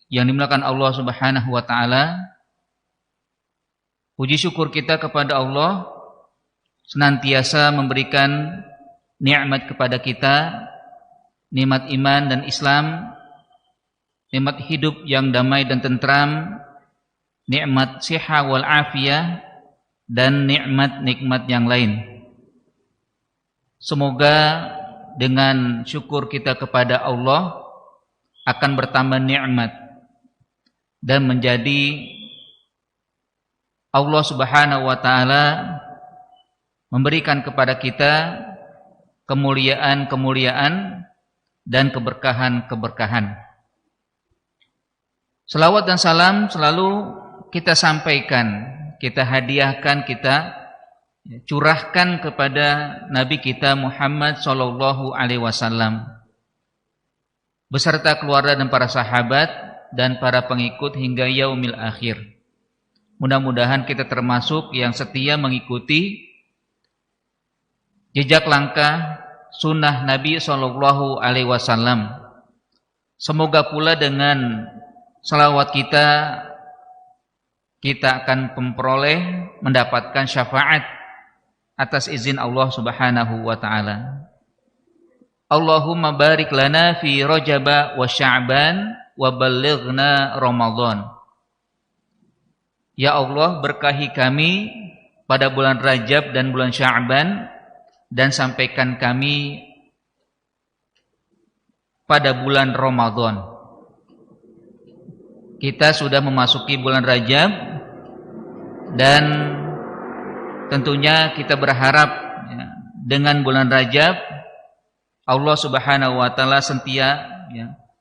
yang dimuliakan Allah Subhanahu wa taala, puji syukur kita kepada Allah senantiasa memberikan nikmat kepada kita, nikmat iman dan Islam, nikmat hidup yang damai dan tentram, nikmat siha wal afiyah, dan nikmat-nikmat yang lain. Semoga dengan syukur kita kepada Allah akan bertambah nikmat dan menjadi Allah Subhanahu wa taala memberikan kepada kita kemuliaan-kemuliaan dan keberkahan-keberkahan. Selawat dan salam selalu kita sampaikan, kita hadiahkan, kita curahkan kepada Nabi kita Muhammad sallallahu alaihi wasallam beserta keluarga dan para sahabat dan para pengikut hingga yaumil akhir. Mudah-mudahan kita termasuk yang setia mengikuti jejak langkah sunnah Nabi sallallahu alaihi wasallam. Semoga pula dengan salawat kita akan memperoleh mendapatkan syafaat atas izin Allah Subhanahu wa taala. Allahumma barik lana fi Rajab wa Sya'ban wa ballighna Ramadan. Ya Allah, berkahi kami pada bulan Rajab dan bulan Sya'ban dan sampaikan kami pada bulan Ramadan. Kita sudah memasuki bulan Rajab dan tentunya kita berharap dengan bulan Rajab Allah Subhanahu wa taala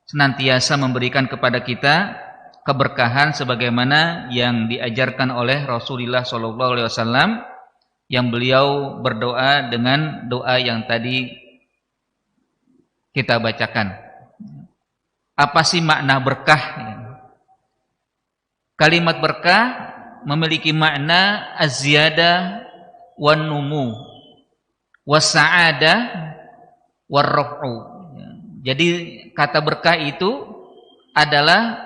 senantiasa memberikan kepada kita keberkahan sebagaimana yang diajarkan oleh Rasulullah sallallahu alaihi wasallam, yang beliau berdoa dengan doa yang tadi kita bacakan. Apa sih makna berkah? Kalimat berkah memiliki makna az-ziyadah wan numu was-sa'adah war-raf'u. Jadi kata berkah itu adalah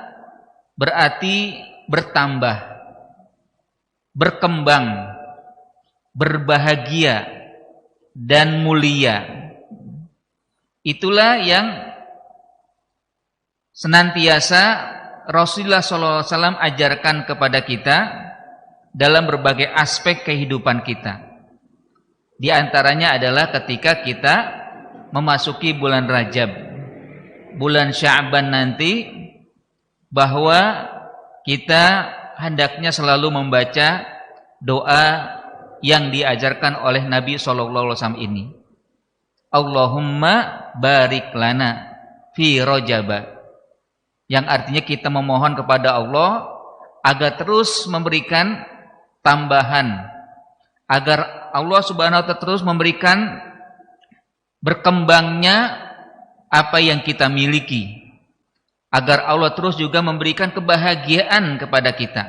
berarti bertambah, berkembang, berbahagia dan mulia. Itulah yang senantiasa Rasulullah SAW ajarkan kepada kita dalam berbagai aspek kehidupan kita. Di antaranya adalah ketika kita memasuki bulan Rajab, bulan Sya'ban nanti, bahwa kita hendaknya selalu membaca doa yang diajarkan oleh Nabi SAW ini. Allahumma barik lana fi Rajab, yang artinya kita memohon kepada Allah agar terus memberikan tambahan, agar Allah Subhanahu wa taala terus memberikan berkembangnya apa yang kita miliki, agar Allah terus juga memberikan kebahagiaan kepada kita,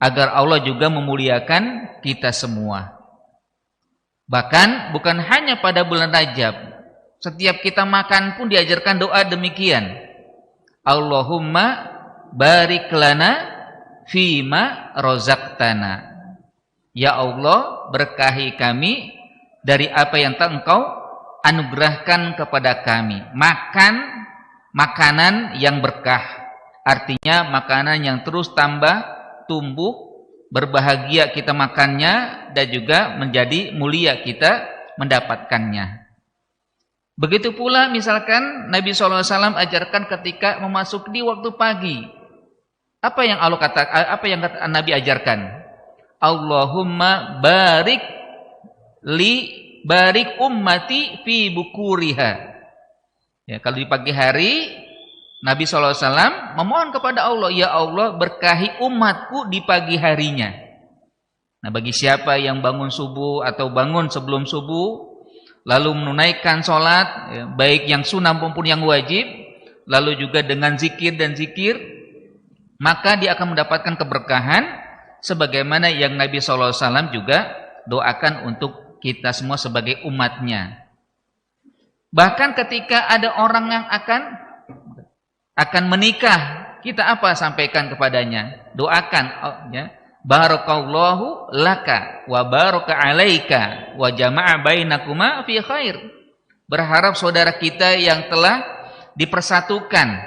agar Allah juga memuliakan kita semua. Bahkan bukan hanya pada bulan Rajab, setiap kita makan pun diajarkan doa demikian. Allahumma barik lana fima rozaqtana. Ya Allah, berkahi kami dari apa yang Engkau anugerahkan kepada kami. Makanan yang berkah, artinya makanan yang terus tambah, tumbuh, berbahagia kita makannya, dan juga menjadi mulia kita mendapatkannya. Begitu pula misalkan Nabi SAW ajarkan ketika memasuki waktu pagi. Apa yang Nabi ajarkan? Allahumma barik ummati fi bukuriha. Ya, kalau di pagi hari Nabi SAW memohon kepada Allah, ya Allah, berkahi umatku di pagi harinya. Nah, bagi siapa yang bangun subuh atau bangun sebelum subuh lalu menunaikan sholat, ya, baik yang sunnah maupun yang wajib, lalu juga dengan zikir dan zikir, maka dia akan mendapatkan keberkahan sebagaimana yang Nabi SAW juga doakan untuk kita semua sebagai umatnya. Bahkan ketika ada orang yang akan menikah, kita apa sampaikan kepadanya? Doakan, ya. Barakallahu laka wa baraka alaika wa jama'a bainakuma fi khair. Berharap saudara kita yang telah dipersatukan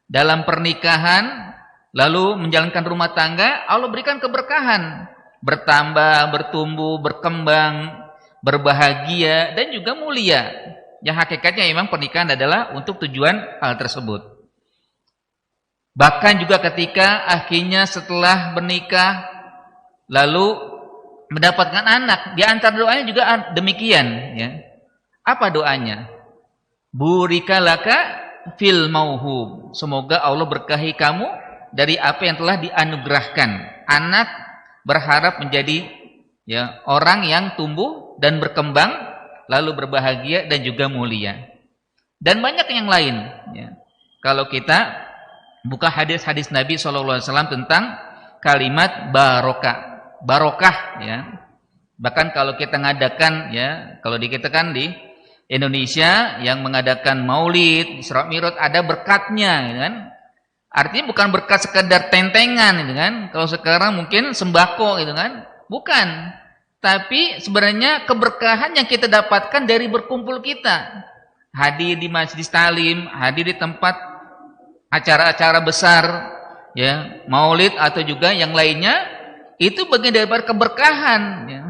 dalam pernikahan lalu menjalankan rumah tangga, Allah berikan keberkahan, bertambah, bertumbuh, berkembang, berbahagia dan juga mulia. Yang hakikatnya memang pernikahan adalah untuk tujuan hal tersebut. Bahkan juga ketika akhirnya setelah bernikah lalu mendapatkan anak, di antara doanya juga demikian, ya. Apa doanya? Burikalaka fil mauhub. Semoga Allah berkahi kamu dari apa yang telah dianugerahkan. Anak berharap menjadi, ya, orang yang tumbuh dan berkembang lalu berbahagia dan juga mulia. Dan banyak yang lain, ya. Kalau kita buka hadis-hadis Nabi SAW tentang kalimat barokah, ya. Bahkan kalau kita ngadakan, ya, kalau di kita kan di Indonesia yang mengadakan Maulid, Isra Mi'raj ada berkatnya, ya kan? Artinya bukan berkat sekedar tentengan, gitu kan? Kalau sekarang mungkin sembako, gitu kan? Bukan. Tapi sebenarnya keberkahan yang kita dapatkan dari berkumpul kita, hadir di Majlis Talim, hadir di tempat acara-acara besar, ya, Maulid atau juga yang lainnya. Itu bagian daripada keberkahan, ya.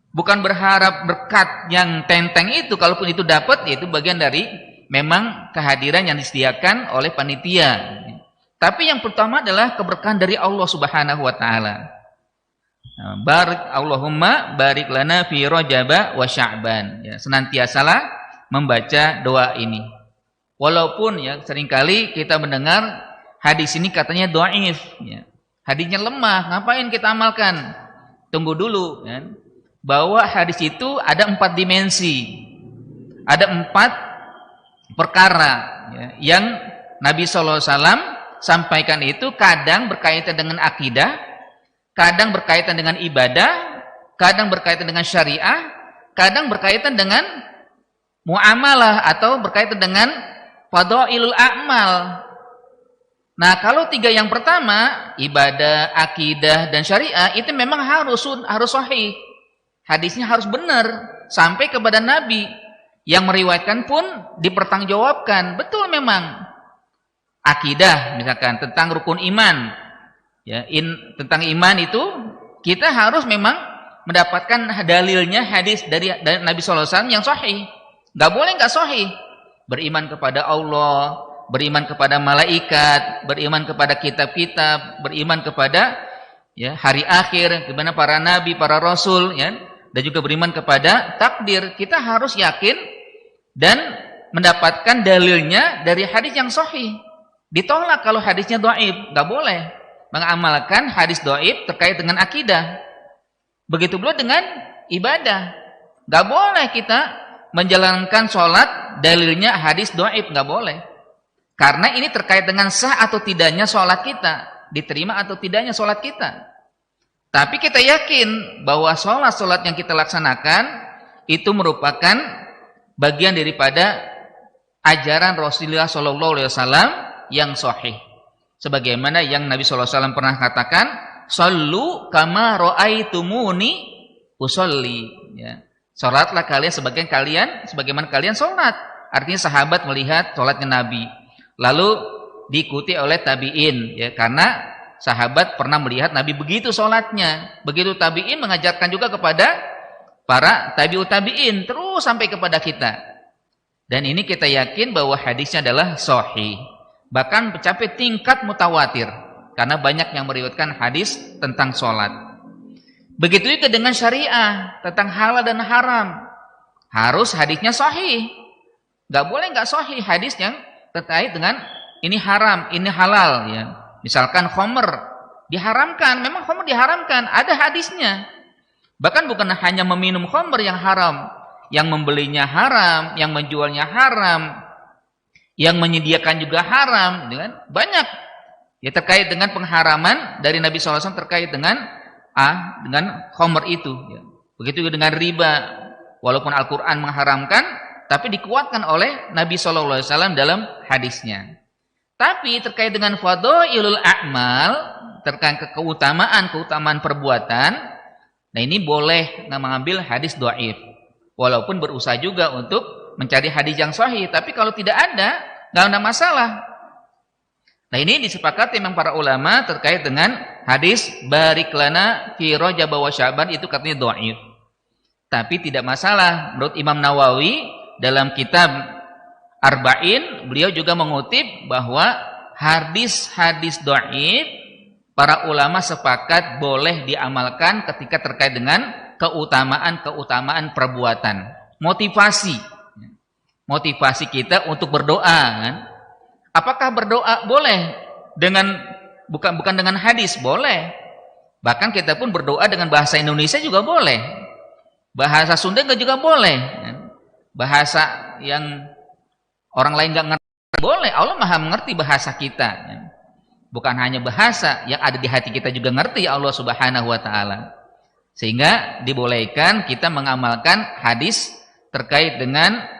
Bukan berharap berkat yang tenteng itu, kalaupun itu dapat, ya itu bagian dari memang kehadiran yang disediakan oleh panitia. Tapi yang pertama adalah keberkahan dari Allah Subhanahu wa taala. Barik Allahumma barik lana fi Rajab wa Sya'ban. Ya, senantiasalah membaca doa ini. Walaupun, ya, seringkali kita mendengar hadis ini katanya dhaif, ya. Hadisnya lemah, ngapain kita amalkan? Tunggu dulu, kan? Bahwa hadis itu ada 4 dimensi, ada 4 perkara, ya, yang Nabi SAW sampaikan itu kadang berkaitan dengan akidah, kadang berkaitan dengan ibadah, kadang berkaitan dengan syariah, kadang berkaitan dengan muamalah atau berkaitan dengan fadailul a'mal. Nah, kalau 3 yang pertama, ibadah, akidah, dan syariah, itu memang harus sahih. Hadisnya harus benar, sampai kepada Nabi. Yang meriwayatkan pun dipertanggungjawabkan. Betul memang. Akidah, misalkan, tentang rukun iman. Ya, tentang iman itu, kita harus memang mendapatkan dalilnya hadis dari Nabi SAW yang sahih. Gak boleh gak sahih. Beriman kepada Allah, beriman kepada malaikat, beriman kepada kitab-kitab, beriman kepada, ya, hari akhir, kepada para nabi, para rasul, ya, dan juga beriman kepada takdir. Kita harus yakin dan mendapatkan dalilnya dari hadis yang sahih. Ditolak kalau hadisnya dhaif, enggak boleh mengamalkan hadis dhaif terkait dengan akidah. Begitu pula dengan ibadah. Enggak boleh kita menjalankan sholat dalilnya hadis dhaif, enggak boleh. Karena ini terkait dengan sah atau tidaknya sholat kita, diterima atau tidaknya sholat kita. Tapi kita yakin bahwa sholat yang kita laksanakan itu merupakan bagian daripada ajaran Rasulullah SAW yang sahih. Sebagaimana yang Nabi SAW pernah katakan, "Shallu kama ra'aitumuni usolli." Ya. Sholatlah kalian sebagaimana kalian sholat. Artinya sahabat melihat sholatnya Nabi. Lalu diikuti oleh tabi'in, ya, karena sahabat pernah melihat Nabi begitu sholatnya. Begitu tabi'in mengajarkan juga kepada para tabi'ut tabi'in, terus sampai kepada kita. Dan ini kita yakin bahwa hadisnya adalah sahih. Bahkan mencapai tingkat mutawatir, karena banyak yang meriwayatkan hadis tentang sholat. Begitu juga dengan syariah, tentang halal dan haram. Harus hadisnya sahih. Gak boleh gak sahih hadis yang terkait dengan ini haram, ini halal, ya. Misalkan khamr diharamkan, memang khamr diharamkan, ada hadisnya. Bahkan bukan hanya meminum khamr yang haram, yang membelinya haram, yang menjualnya haram, yang menyediakan juga haram, kan? Banyak ya terkait dengan pengharaman dari Nabi SAW terkait dengan khamr itu, ya. Begitu juga dengan riba, walaupun Al-Quran mengharamkan, tapi dikuatkan oleh Nabi SAW dalam hadisnya. Tapi terkait dengan fadhailul a'mal, terkait keutamaan perbuatan, nah ini boleh mengambil hadis dhaif. Walaupun berusaha juga untuk mencari hadis yang sahih, tapi kalau tidak ada, enggak ada masalah. Nah ini disepakati memang para ulama terkait dengan hadis barik lana fi Rajab wa Sya'ban, itu katanya dhaif. Tapi tidak masalah. Menurut Imam Nawawi dalam kitab Arba'in, beliau juga mengutip bahwa hadis-hadis dhaif para ulama sepakat boleh diamalkan ketika terkait dengan keutamaan perbuatan. Motivasi kita untuk berdoa, kan? Apakah berdoa boleh bukan dengan hadis? Boleh. Bahkan kita pun berdoa dengan bahasa Indonesia juga boleh. Bahasa Sunda juga boleh. Bahasa yang orang lain nggak ngerti boleh. Allah Maha mengerti bahasa kita. Bukan hanya bahasa yang ada di hati kita juga ngerti Allah Subhanahu wa taala. Sehingga dibolehkan kita mengamalkan hadis terkait dengan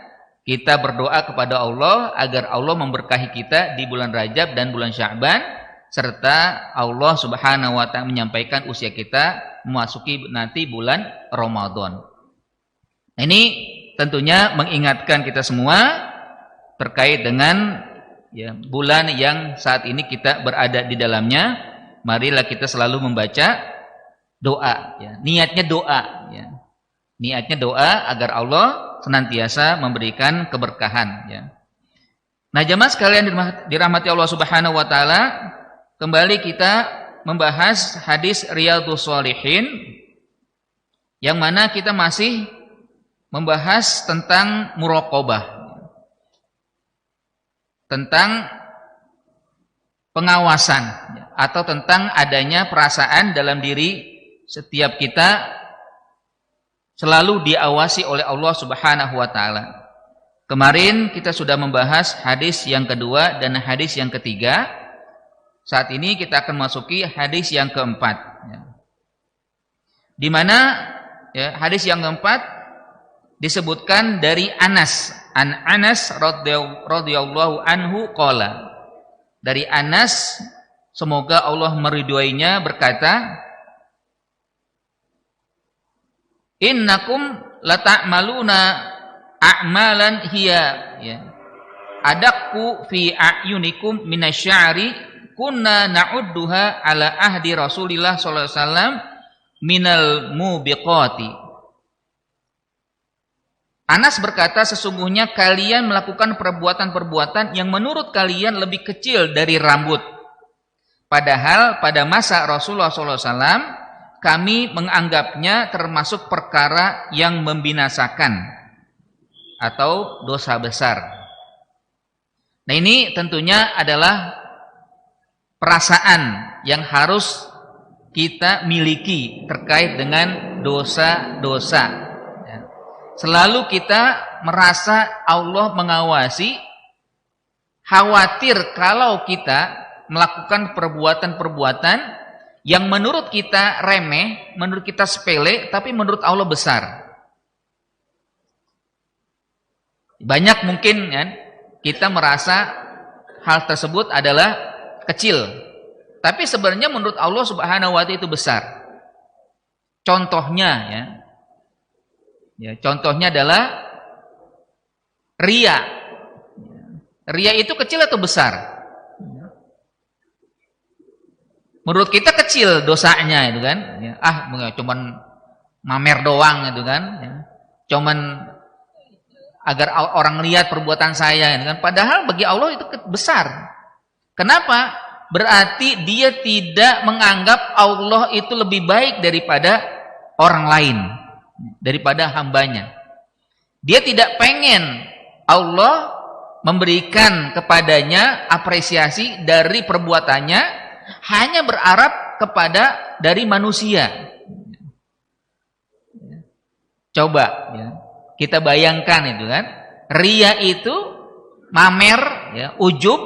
kita berdoa kepada Allah agar Allah memberkahi kita di bulan Rajab dan bulan Sya'ban, serta Allah Subhanahu wa taala menyampaikan usia kita memasuki nanti bulan Ramadan. Ini tentunya mengingatkan kita semua terkait dengan bulan yang saat ini kita berada di dalamnya. Marilah kita selalu membaca doa, niatnya doa, niatnya doa agar Allah senantiasa memberikan keberkahan. Nah, jemaah sekalian dirahmati Allah Subhanahu wa taala, kembali kita membahas hadis Riyadhus Shalihin, yang mana kita masih membahas tentang muraqabah, tentang pengawasan, atau tentang adanya perasaan dalam diri setiap kita selalu diawasi oleh Allah Subhanahu wa taala. Kemarin kita sudah membahas hadis yang kedua dan hadis yang ketiga. Saat ini kita akan masuki hadis yang keempat. Di mana hadis yang keempat disebutkan dari Anas. Anas radhiyallahu anhu qala. Dari Anas, semoga Allah meridhoinya, berkata, innakum lata'maluna a'malan hiya adaqu fi a'yunikum minasy'ari kunna na'udduha ala ahdi Rasulillah sallallahu alaihi wasallam minal mubiqati. Anas berkata, sesungguhnya kalian melakukan perbuatan-perbuatan yang menurut kalian lebih kecil dari rambut, padahal pada masa Rasulullah sallallahu alaihi wasallam kami menganggapnya termasuk perkara yang membinasakan atau dosa besar. Nah, ini tentunya adalah perasaan yang harus kita miliki terkait dengan dosa-dosa. Selalu kita merasa Allah mengawasi, khawatir kalau kita melakukan perbuatan-perbuatan yang menurut kita remeh, menurut kita sepele, tapi menurut Allah besar. Banyak mungkin kita merasa hal tersebut adalah kecil, tapi sebenarnya menurut Allah Subhanahu wa taala itu besar. Contohnya contohnya adalah riya. Riya itu kecil atau besar? Menurut kita kecil dosanya itu kan, cuman mamer doang itu kan, cuman agar orang lihat perbuatan saya itu kan. Padahal bagi Allah itu besar. Kenapa? Berarti dia tidak menganggap Allah itu lebih baik daripada orang lain, daripada hambanya. Dia tidak pengen Allah memberikan kepadanya apresiasi dari perbuatannya, hanya berharap kepada dari manusia. Coba kita bayangkan itu kan, riya itu mamer, ujub,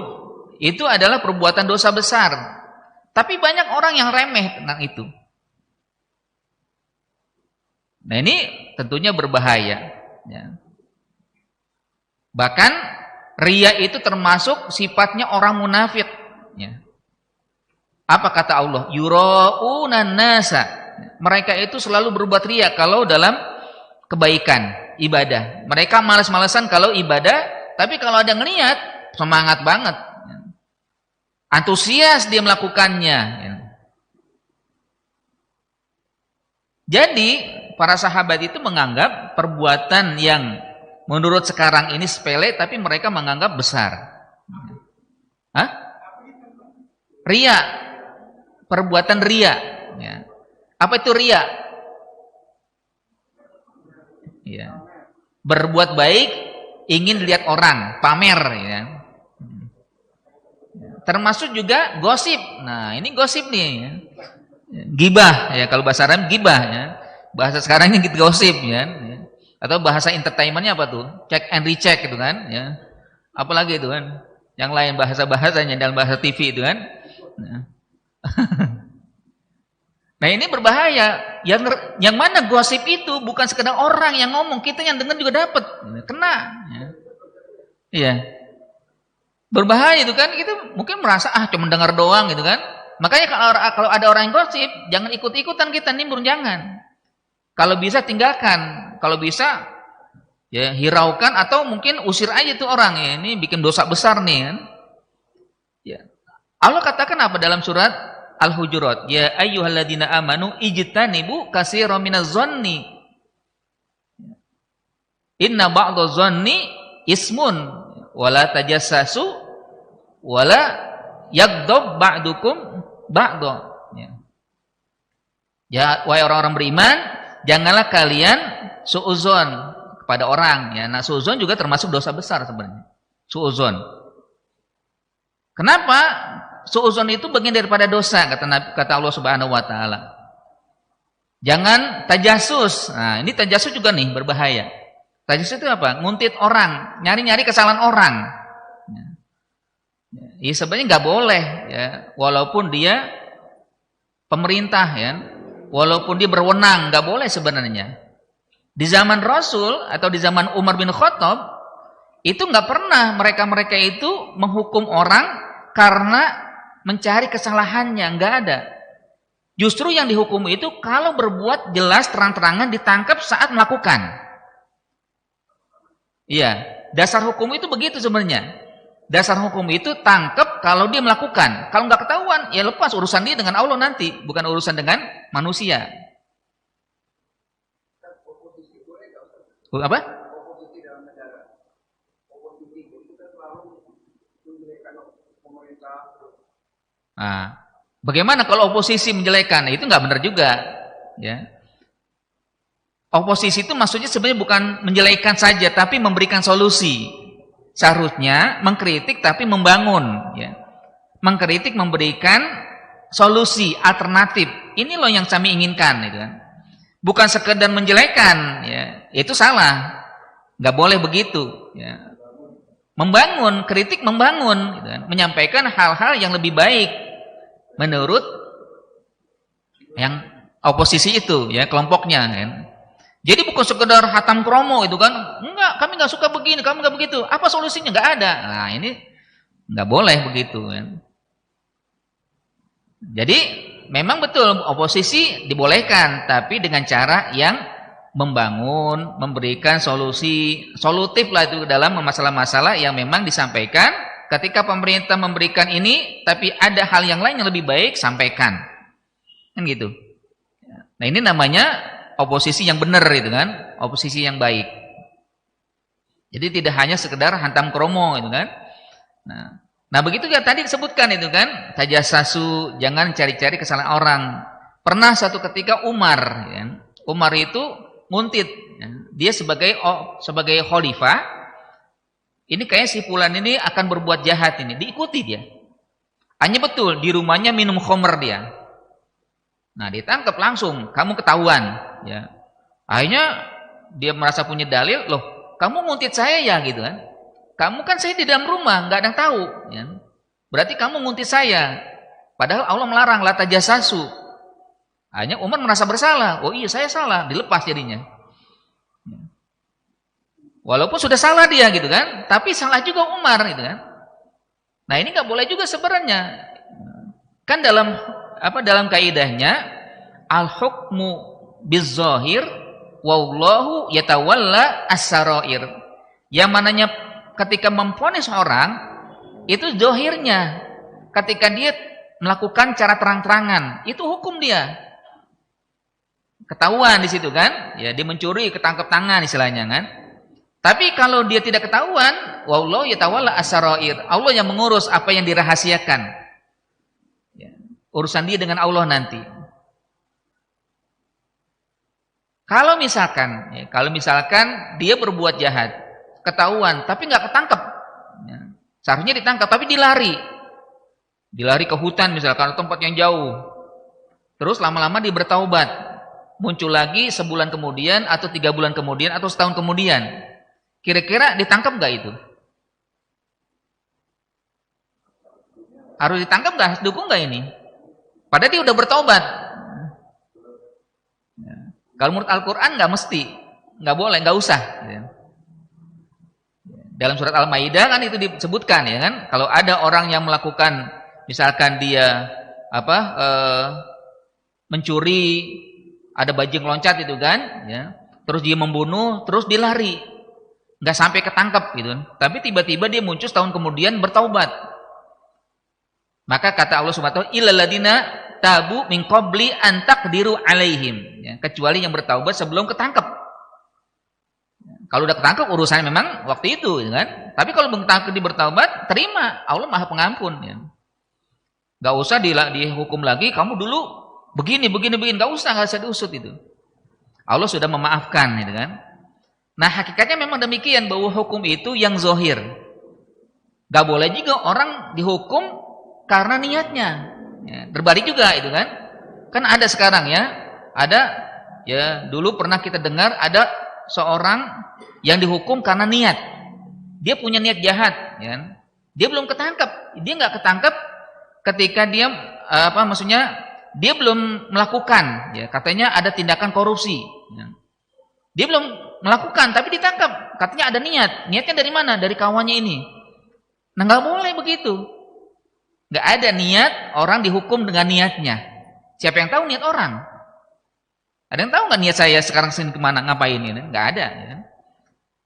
itu adalah perbuatan dosa besar. Tapi banyak orang yang remeh tentang itu. Nah, ini tentunya berbahaya. Bahkan Ria itu termasuk sifatnya orang munafik. Ya. Apa kata Allah? Yura'unan nasa. Mereka itu selalu berbuat ria kalau dalam kebaikan, ibadah. Mereka malas-malasan kalau ibadah, tapi kalau ada ngelihat, semangat banget. Antusias dia melakukannya. Jadi, para sahabat itu menganggap perbuatan yang menurut sekarang ini sepele, tapi mereka menganggap besar. Hah? Ria. Perbuatan ria. Ya. Apa itu ria? Ya. Berbuat baik, ingin dilihat orang, pamer. Ya. Termasuk juga gosip. Nah, ini gosip nih. Ya. Gibah, ya kalau bahasa Arab gibah. Ya. Bahasa sekarang ini gosip. Ya. Atau bahasa entertainmentnya apa tuh? Check and recheck gitu kan. Ya. Apalagi itu kan. Yang lain bahasa-bahasanya dalam bahasa TV itu kan. Nah. Nah ini berbahaya. Yang mana gosip itu bukan sekedar orang yang ngomong, kita yang dengar juga dapat, kena. Iya. Berbahaya itu kan. Kita mungkin merasa cuma dengar doang gitu kan. Makanya kalau ada orang yang gosip, jangan ikut-ikutan kita nimbrung, jangan. Kalau bisa tinggalkan, kalau bisa ya hiraukan atau mungkin usir aja tuh orang ya. Ini bikin dosa besar nih kan. Ya. Allah katakan apa dalam surat Al-Hujurat? Ya ayyuhalladzina amanu ijtanibu katsiran minaz zanni. Inna ba'daz zanni ismun wala tajassasu wala yaghdab ba'dukum ba'dha. Ya wahai orang-orang beriman, janganlah kalian suudzon kepada orang ya. Nah, suudzon juga termasuk dosa besar sebenarnya. Suudzon. Kenapa? Suudzon itu bagian daripada dosa kata Allah Subhanahu wa taala. Jangan tajasus. Nah, ini tajasus juga nih berbahaya. Tajasus itu apa? Nguntit orang, nyari-nyari kesalahan orang. Ya sebenarnya nggak boleh ya, walaupun dia pemerintah ya, walaupun dia berwenang, nggak boleh sebenarnya. Di zaman Rasul atau di zaman Umar bin Khattab itu nggak pernah mereka itu menghukum orang karena mencari kesalahannya, nggak ada. Justru yang dihukum itu kalau berbuat jelas terang-terangan ditangkap saat melakukan. Iya, dasar hukum itu begitu sebenarnya. Dasar hukum itu tangkap kalau dia melakukan. Kalau nggak ketahuan, ya lepas urusan dia dengan Allah nanti, bukan urusan dengan manusia. Apa? Nah, bagaimana kalau oposisi menjelekan? Itu nggak benar juga, ya. Oposisi itu maksudnya sebenarnya bukan menjelekan saja, tapi memberikan solusi. Seharusnya mengkritik tapi membangun, ya. Mengkritik memberikan solusi alternatif. Ini loh yang kami inginkan, gitu kan. Bukan sekedar menjelekan, ya. Itu salah, nggak boleh begitu, ya. Membangun, kritik membangun, gitu kan. Menyampaikan hal-hal yang lebih baik menurut yang oposisi itu, ya kelompoknya. Kan. Jadi bukan sekedar hatam kromo itu kan, enggak, kami nggak suka begini, kami nggak begitu. Apa solusinya? Nggak ada. Nah ini nggak boleh begitu. Kan. Jadi memang betul oposisi dibolehkan, tapi dengan cara yang membangun, memberikan solutif lah itu dalam masalah-masalah yang memang disampaikan. Ketika pemerintah memberikan ini, tapi ada hal yang lain yang lebih baik, sampaikan. Kan gitu. Nah ini namanya oposisi yang benar itu kan, oposisi yang baik. Jadi tidak hanya sekedar hantam kromo itu kan. Nah begitu ya tadi disebutkan itu kan, tajassasu, jangan cari-cari kesalahan orang. Pernah suatu ketika Umar, ya, Umar itu nguntit, ya, dia sebagai khalifah. Ini kayak si fulan ini akan berbuat jahat ini, diikuti dia. Hanya betul di rumahnya minum khamr dia. Nah, ditangkap langsung, kamu ketahuan, ya. Akhirnya dia merasa punya dalil, loh, kamu nguntit saya ya gitu kan. Kamu kan saya di dalam rumah, nggak ada yang tahu, ya. Berarti kamu nguntit saya. Padahal Allah melarang la tajassasu. Akhirnya Umar merasa bersalah. Oh iya, saya salah, dilepas jadinya. Walaupun sudah salah dia gitu kan, tapi salah juga Umar gitu kan. Nah ini nggak boleh juga sebenarnya. Kan dalam kaidahnya al-hukmu biz-zahir wallahu yatawalla as-sarair. Yang mananya ketika memvonis orang itu zahirnya, ketika dia melakukan cara terang-terangan, itu hukum dia. Ketahuan di situ kan? Ya, dia mencuri, ketangkep tangan istilahnya kan. Tapi kalau dia tidak ketahuan, wallahu yatawalla as-sarair. Allah yang mengurus apa yang dirahasiakan. Ya, urusan dia dengan Allah nanti. Kalau misalkan dia berbuat jahat, ketahuan, tapi nggak ketangkep, ya, seharusnya ditangkap, tapi dilari ke hutan misalkan, tempat yang jauh, terus lama-lama dia bertaubat, muncul lagi sebulan kemudian, atau 3 bulan kemudian, atau setahun kemudian, kira-kira ditangkap nggak itu? Harus ditangkap nggak? Harus dukung nggak ini? Padahal dia udah bertaubat. Kalau menurut Al-Quran nggak mesti, nggak boleh, nggak usah. Dalam surat Al-Maidah kan itu disebutkan ya kan, kalau ada orang yang melakukan, misalkan dia mencuri, ada bajing loncat itu kan, ya, terus dia membunuh, terus dia lari, nggak sampai ketangkep gitu, tapi tiba-tiba dia muncul setahun kemudian bertaubat. Maka kata Allah Subhanahu wa taala, illal ladina tabu min qabli an taqdiru alaihim, ya, kecuali yang bertaubat sebelum ketangkep. Kalau udah ketangkep urusannya memang waktu itu ya kan. Tapi kalau belum ketangkep dia bertaubat, terima, Allah Maha Pengampun ya. Gak usah dihukum lagi, kamu dulu begini, gak usah diusut itu. Allah sudah memaafkan gitu kan. Nah, hakikatnya memang demikian, bahwa hukum itu yang zahir. Gak boleh juga orang dihukum karena niatnya. Ya, terbalik juga itu kan. Kan ada sekarang ya, dulu pernah kita dengar ada seorang yang dihukum karena niat. Dia punya niat jahat, ya. Dia belum ketangkep. Dia nggak ketangkep ketika dia dia belum melakukan, ya. Katanya ada tindakan korupsi, ya. Dia belum melakukan tapi ditangkap. Katanya ada niat. Niatnya dari mana? Dari kawannya ini. Nah, nggak boleh begitu. Nggak ada niat orang dihukum dengan niatnya. Siapa yang tahu niat orang? Ada yang tahu nggak niat saya sekarang sini kemana, ngapain ini? Nggak ada. Ya.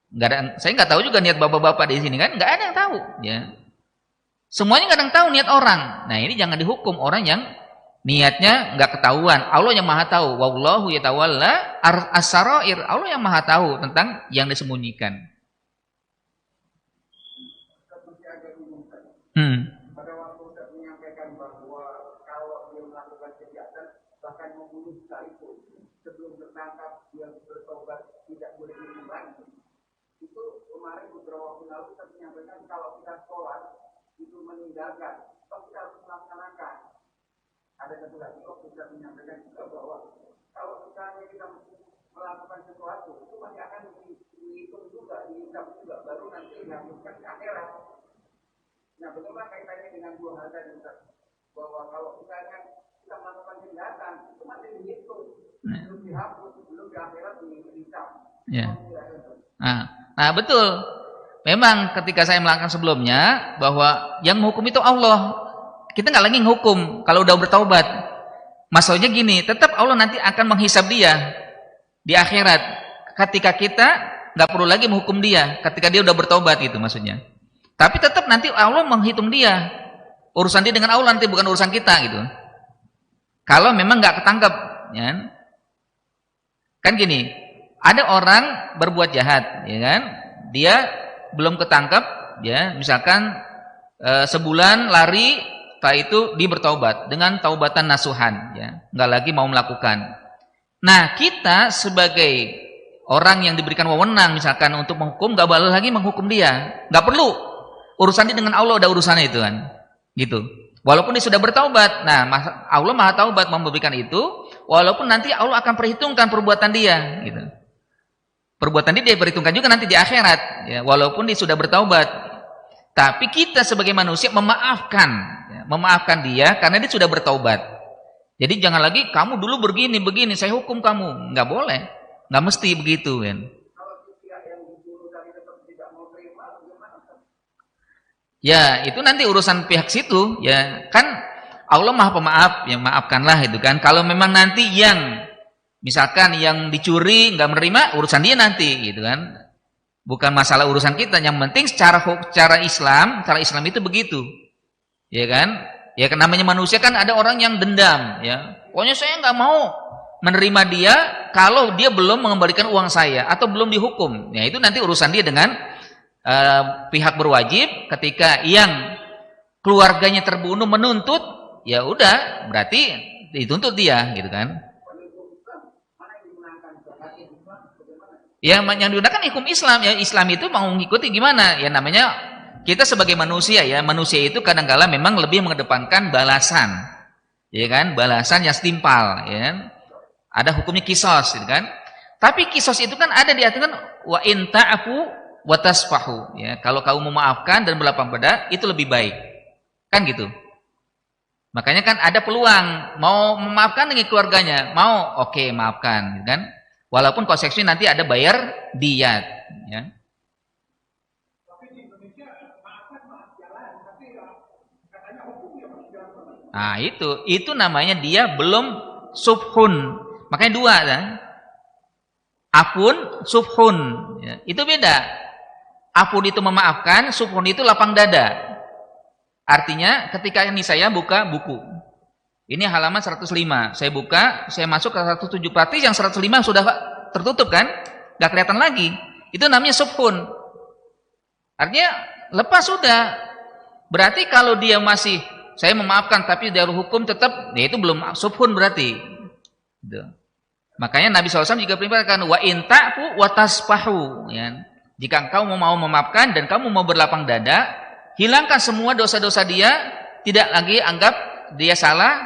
Nggak ada. Saya nggak tahu juga niat bapak-bapak di sini kan. Nggak ada yang tahu. Ya. Semuanya nggak ada yang tahu niat orang. Nah ini jangan dihukum orang yang niatnya nggak ketahuan. Allah yang maha tahu. Wallahu yatawalla as-sarair. Allah yang maha tahu tentang yang disembunyikan. Pada waktu saya menyampaikan bahwa kalau dia melakukan kejahatan bahkan membunuh sekalipun sebelum tertangkap dia bertobat tidak boleh dihukum lagi. Itu kemarin beberapa waktu lalu saya menyampaikan kalau kita sholat itu meninggalkan, toh kita harus melaksanakan. Ada satu lagi waktu saya menyampaikan juga bahwa kalau misalnya kita melakukan sesuatu itu masih akan dihitung juga, dihisap juga, baru nanti dihapuskan ke akhirat. Nah, bagaimana kaitannya dengan dua hal tadi, Ustaz? Bahwa kalau misalnya kita melakukan kejahatan, itu masih dihitung, belum dihapus, belum di akhirat dihisap. Ya. Nah, betul. Memang ketika saya melakukan sebelumnya, bahwa yang menghukum itu Allah. Kita nggak lagi menghukum kalau udah bertaubat. Maksudnya gini, tetap Allah nanti akan menghisap dia di akhirat. Ketika kita nggak perlu lagi menghukum dia, ketika dia udah bertaubat gitu maksudnya. Tapi tetap nanti Allah menghitung dia. Urusan dia dengan Allah nanti, bukan urusan kita gitu. Kalau memang nggak ketangkep, ya. Kan gini, ada orang berbuat jahat, ya kan? Dia belum ketangkep, ya. Misalkan sebulan lari, setelah itu dia bertaubat dengan taubatan nasuhan, ya. Nggak lagi mau melakukan. Nah, kita sebagai orang yang diberikan wewenang misalkan untuk menghukum, nggak boleh lagi menghukum dia, nggak perlu. Urusan dia dengan Allah udah urusannya itu kan, gitu. Walaupun dia sudah bertaubat, nah Allah maha taubat memberikan itu, walaupun nanti Allah akan perhitungkan perbuatan dia, gitu. Perbuatan dia diperhitungkan juga nanti di akhirat, ya, walaupun dia sudah bertaubat. Tapi kita sebagai manusia memaafkan dia karena dia sudah bertaubat. Jadi jangan lagi kamu dulu begini, saya hukum kamu, nggak boleh, nggak mesti begitu kan. Kalau pihak yang dibunuh tadi Ya, itu nanti urusan pihak situ, ya. Kan Allah Maha Pemaaf, ya maafkanlah itu kan. Kalau memang nanti yang misalkan yang dicuri nggak menerima, urusan dia nanti gitu kan. Bukan masalah urusan kita, yang penting secara Islam itu begitu. Ya kan? Ya namanya manusia kan ada orang yang dendam, ya. Pokoknya saya nggak mau menerima dia kalau dia belum mengembalikan uang saya atau belum dihukum. Ya itu nanti urusan dia dengan pihak berwajib. Ketika yang keluarganya terbunuh menuntut, ya udah berarti dituntut dia gitu kan. Yang digunakan hukum Islam, ya Islam itu mau mengikuti gimana? Ya namanya kita sebagai manusia, ya manusia itu kadang-kala memang lebih mengedepankan balasan, ya kan? Balasan yang setimpal, ya kan? Ada hukumnya kisos, gitu kan? Tapi kisos itu kan ada diaturkan wa in ta'fu wa tasfahu, ya. Kalau kamu memaafkan dan berlapang dada itu lebih baik. Kan gitu. Makanya kan ada peluang mau memaafkan dengan keluarganya, mau oke, maafkan, gitu kan? Walaupun konsekuensinya nanti ada bayar diyat, ya. Nah, itu namanya dia belum subhun. Makanya dua kan? Afun, subhun, ya. Itu beda. Afun itu memaafkan, subhun itu lapang dada. Artinya ketika ini saya buka buku. Ini halaman 105. Saya buka, saya masuk ke 107. Berarti yang 105 sudah tertutup kan? Gak kelihatan lagi. Itu namanya subhun. Artinya lepas sudah. Berarti kalau dia masih saya memaafkan tapi dari hukum tetap, ya itu belum subhun berarti. Gitu. Makanya Nabi SAW juga perintahkan wa in ta'fu wa tasfahu, ya. Jika engkau mau memaafkan dan kamu mau berlapang dada, hilangkan semua dosa-dosa dia, tidak lagi anggap dia salah,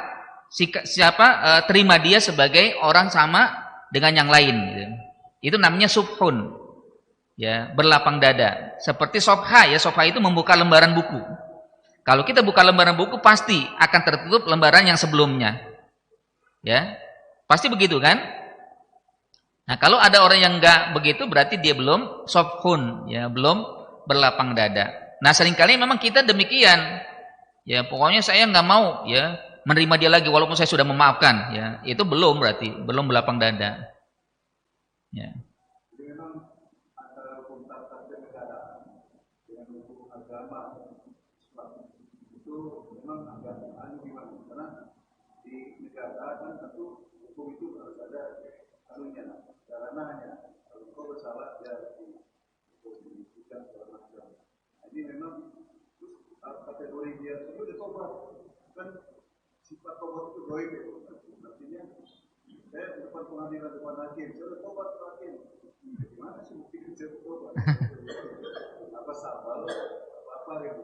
terima dia sebagai orang sama dengan yang lain, gitu. Itu namanya subhun, ya, berlapang dada. Seperti sofha, ya, sofha itu membuka lembaran buku. Kalau kita buka lembaran buku pasti akan tertutup lembaran yang sebelumnya, ya, pasti begitu kan? Nah, kalau ada orang yang enggak begitu berarti dia belum sofhun, ya, belum berlapang dada. Nah, seringkali memang kita demikian. Ya, pokoknya saya enggak mau, ya, menerima dia lagi walaupun saya sudah memaafkan, ya. Itu belum berarti belum berlapang dada. Ya. Jadi memang antara hukum tata negara dengan hukum agama itu memang agak gimana? Karena di negara kan tentu hukum itu harus ada anunya. Karenanya kalau kau bersalah ya dibuktikan segala macam. Ini memang kategori dia itu ditolak. Kan sifat tobat itu goib itu. Artinya saya depan pengadilan depan hakim, saya tobat hakim. Gimana sih buktikan saya tobat? Apa sabar? Apa gitu?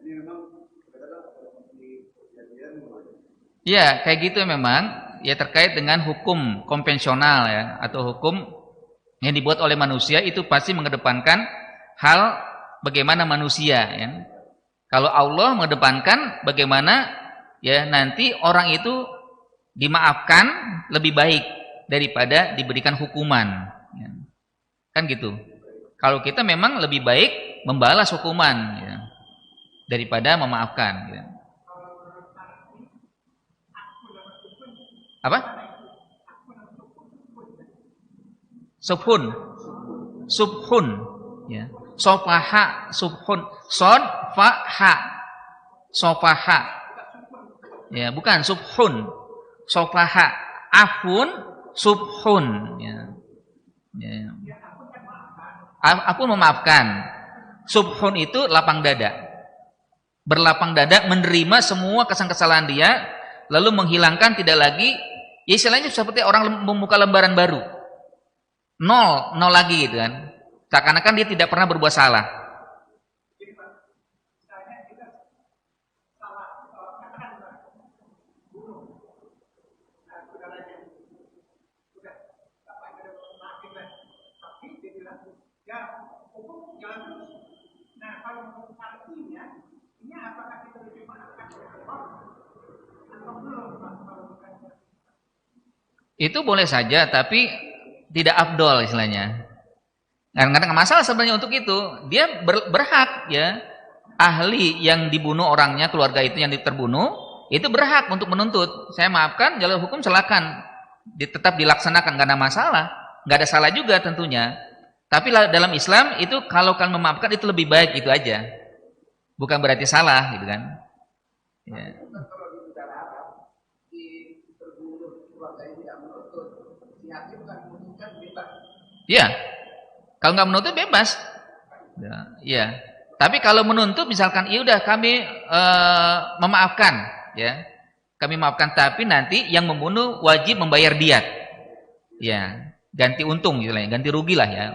Ini memang kadang-kadang seperti kejadian. Ya, kayak gitu memang. Ya terkait dengan hukum konvensional, ya, atau hukum yang dibuat oleh manusia itu pasti mengedepankan hal bagaimana manusia, ya. Kalau Allah mengedepankan bagaimana, ya, nanti orang itu dimaafkan lebih baik daripada diberikan hukuman, ya. Kan gitu. Kalau kita memang lebih baik membalas hukuman, ya, daripada memaafkan, ya. Apa? Subhun. Subhun, ya. Sofaha, subhun. Sofaha. Sofaha. Ya, bukan subhun. Sofaha. Afun, subhun, ya. Ya. Afun memaafkan. Subhun itu lapang dada. Berlapang dada menerima semua kesalahan dia, lalu menghilangkan, tidak lagi, ya istilahnya seperti orang membuka lembaran baru. Nol lagi gitu kan. Seakan-akan dia tidak pernah berbuat salah. Itu boleh saja, tapi tidak afdol istilahnya. Kadang-kadang masalah sebenarnya untuk itu. Dia berhak, ya. ahli yang dibunuh orangnya, keluarga itu yang terbunuh, itu berhak untuk menuntut. Saya maafkan, jalur hukum silakan tetap dilaksanakan, nggak ada masalah, nggak ada salah juga tentunya. Tapi dalam Islam itu kalau kalian memaafkan itu lebih baik, itu aja. Bukan berarti salah, gitu kan? Ya. Kalau di negara Arab, di terbunuh keluarga yang tidak menuntut, si hakim kan memutuskan bebas. Iya. Kalau nggak menuntut bebas. Ya. Iya. Tapi kalau menuntut misalkan, ya udah kami memaafkan, ya. Kami maafkan, tapi nanti yang membunuh wajib membayar diat. Ya, ganti untung gitu lah, ganti rugi lah ya.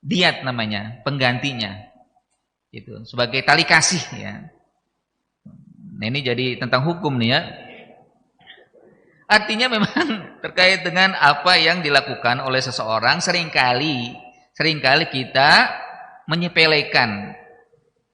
Diat namanya, penggantinya. Itu sebagai tali kasih ya. Nah, ini jadi tentang hukum nih ya. Artinya memang terkait dengan apa yang dilakukan oleh seseorang seringkali kita menyepelekan.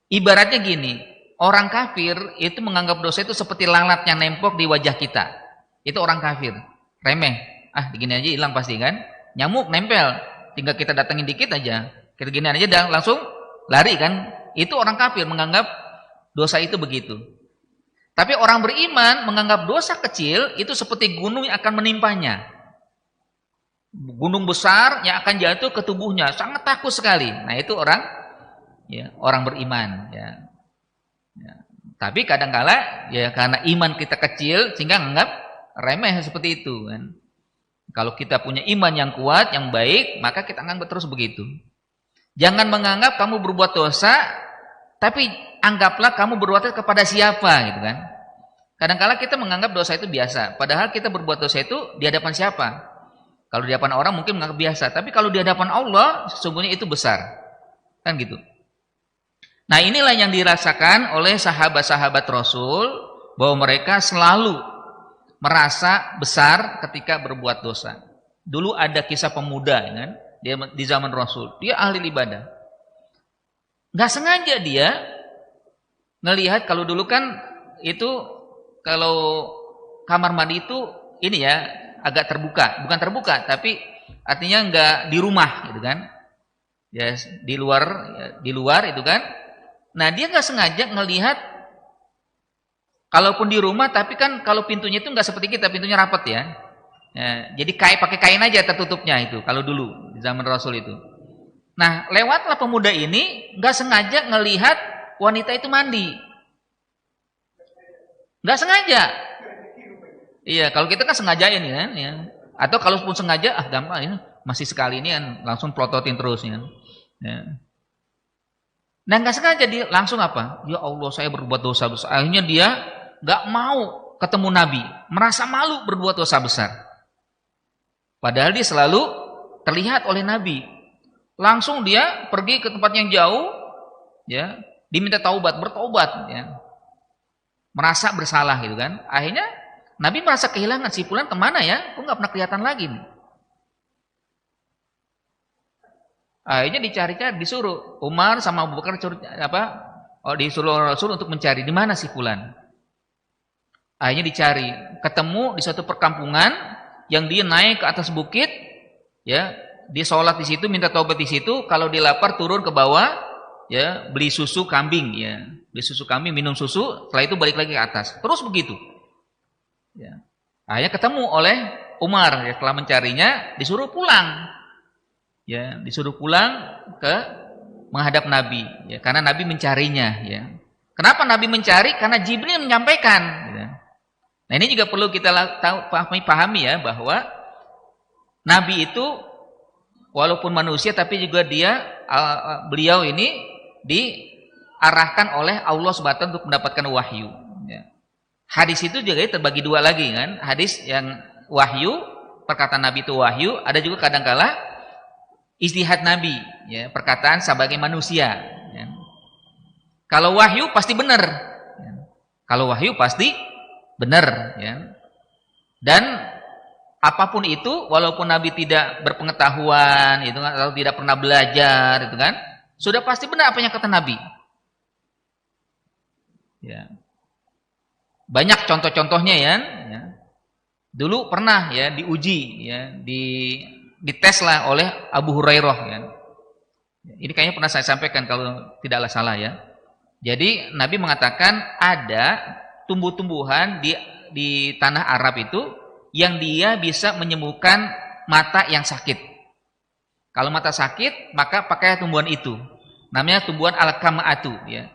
Ibaratnya gini, orang kafir itu menganggap dosa itu seperti lalat yang nempok di wajah kita. Itu orang kafir, remeh. Ah, begini aja hilang pasti kan? Nyamuk nempel, tinggal kita datengin dikit aja. Kita gini aja dan langsung lari kan? Itu orang kafir menganggap dosa itu begitu. Tapi orang beriman menganggap dosa kecil itu seperti gunung yang akan menimpanya. Gunung besar yang akan jatuh ke tubuhnya, sangat takut sekali. Nah, itu orang beriman ya. Tapi kadang-kala ya karena iman kita kecil sehingga menganggap remeh seperti itu kan. Kalau kita punya iman yang kuat, yang baik, maka kita anggap terus begitu. Jangan menganggap kamu berbuat dosa, tapi anggaplah kamu berbuat dosa kepada siapa gitu kan. Kadang-kala kita menganggap dosa itu biasa, padahal kita berbuat dosa itu di hadapan siapa? Kalau di hadapan orang mungkin menganggap biasa, tapi kalau di hadapan Allah sesungguhnya itu besar. Kan gitu. Nah, inilah yang dirasakan oleh sahabat-sahabat Rasul, bahwa mereka selalu merasa besar ketika berbuat dosa. Dulu ada kisah pemuda kan, dia di zaman Rasul, dia ahli ibadah. Nggak sengaja dia ngelihat, kalau dulu kan itu kalau kamar mandi itu ini ya agak terbuka, bukan terbuka tapi artinya nggak di rumah gitu kan. Ya di luar itu kan. Nah, dia nggak sengaja ngelihat, kalaupun di rumah, tapi kan kalau pintunya itu nggak seperti kita, pintunya rapat ya. Jadi pakai kain aja tertutupnya itu, kalau dulu di zaman Rasul itu. Nah, lewatlah pemuda ini nggak sengaja ngelihat wanita itu mandi, nggak sengaja. Iya, kalau kita kan sengajain kan, ya. Atau kalaupun sengaja, gampang ini masih sekali ini kan langsung plototin terus ya. Nah, nggak sengaja dia langsung apa? Ya Allah, saya berbuat dosa besar. Akhirnya dia nggak mau ketemu Nabi, merasa malu berbuat dosa besar. Padahal dia selalu terlihat oleh Nabi. Langsung dia pergi ke tempat yang jauh, ya, diminta bertaubat, ya, merasa bersalah gitu kan. Akhirnya Nabi merasa kehilangan, si fulan kemana ya? Kok nggak pernah kelihatan lagi nih? Akhirnya dicari-cari, disuruh Umar sama Abu Bakar disuruh Rasul untuk mencari di mana si fulan. Akhirnya dicari, ketemu di suatu perkampungan yang dia naik ke atas bukit, ya, dia sholat di situ, minta taubat di situ. Kalau dia lapar turun ke bawah, ya, beli susu kambing, ya, beli susu kambing, minum susu. Setelah itu balik lagi ke atas, terus begitu. Ya. Akhirnya ketemu oleh Umar, ya, setelah mencarinya disuruh pulang. Ya, disuruh pulang ke menghadap Nabi, ya, karena Nabi mencarinya, ya. Kenapa Nabi mencari? Karena Jibril menyampaikan, ya. Nah, ini juga perlu kita pahami ya, bahwa Nabi itu walaupun manusia tapi juga beliau ini diarahkan oleh Allah SWT untuk mendapatkan wahyu, ya. Hadis itu juga terbagi dua lagi kan, hadis yang wahyu, perkataan Nabi itu wahyu, ada juga kadangkala ijtihad Nabi, ya, perkataan sebagai manusia. Ya. Kalau wahyu pasti benar, ya. Kalau wahyu pasti benar, ya. Dan apapun itu, walaupun Nabi tidak berpengetahuan, itu kan, atau tidak pernah belajar, itu kan, sudah pasti benar apa yang kata Nabi. Ya. Banyak contoh-contohnya ya. Dulu pernah ya diuji, ya, dites lah oleh Abu Hurairah ya. Ini kayaknya pernah saya sampaikan kalau tidaklah salah ya. Jadi Nabi mengatakan ada tumbuh-tumbuhan di tanah Arab itu yang dia bisa menyembuhkan mata yang sakit. Kalau mata sakit, maka pakai tumbuhan itu. Namanya tumbuhan al-kama'atu, ya.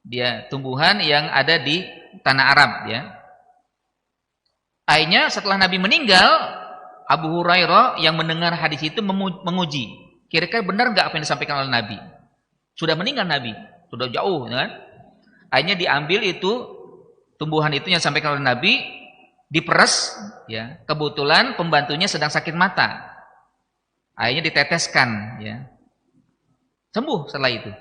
Dia tumbuhan yang ada di tanah Arab, ya. Akhirnya setelah Nabi meninggal, Abu Hurairah yang mendengar hadis itu menguji, kira-kira benar nggak apa yang disampaikan oleh Nabi? Sudah meninggal Nabi, sudah jauh, kan? Akhirnya diambil itu tumbuhan itu yang disampaikan oleh Nabi, diperes, ya. Kebetulan pembantunya sedang sakit mata, akhirnya diteteskan, ya. Sembuh setelah itu.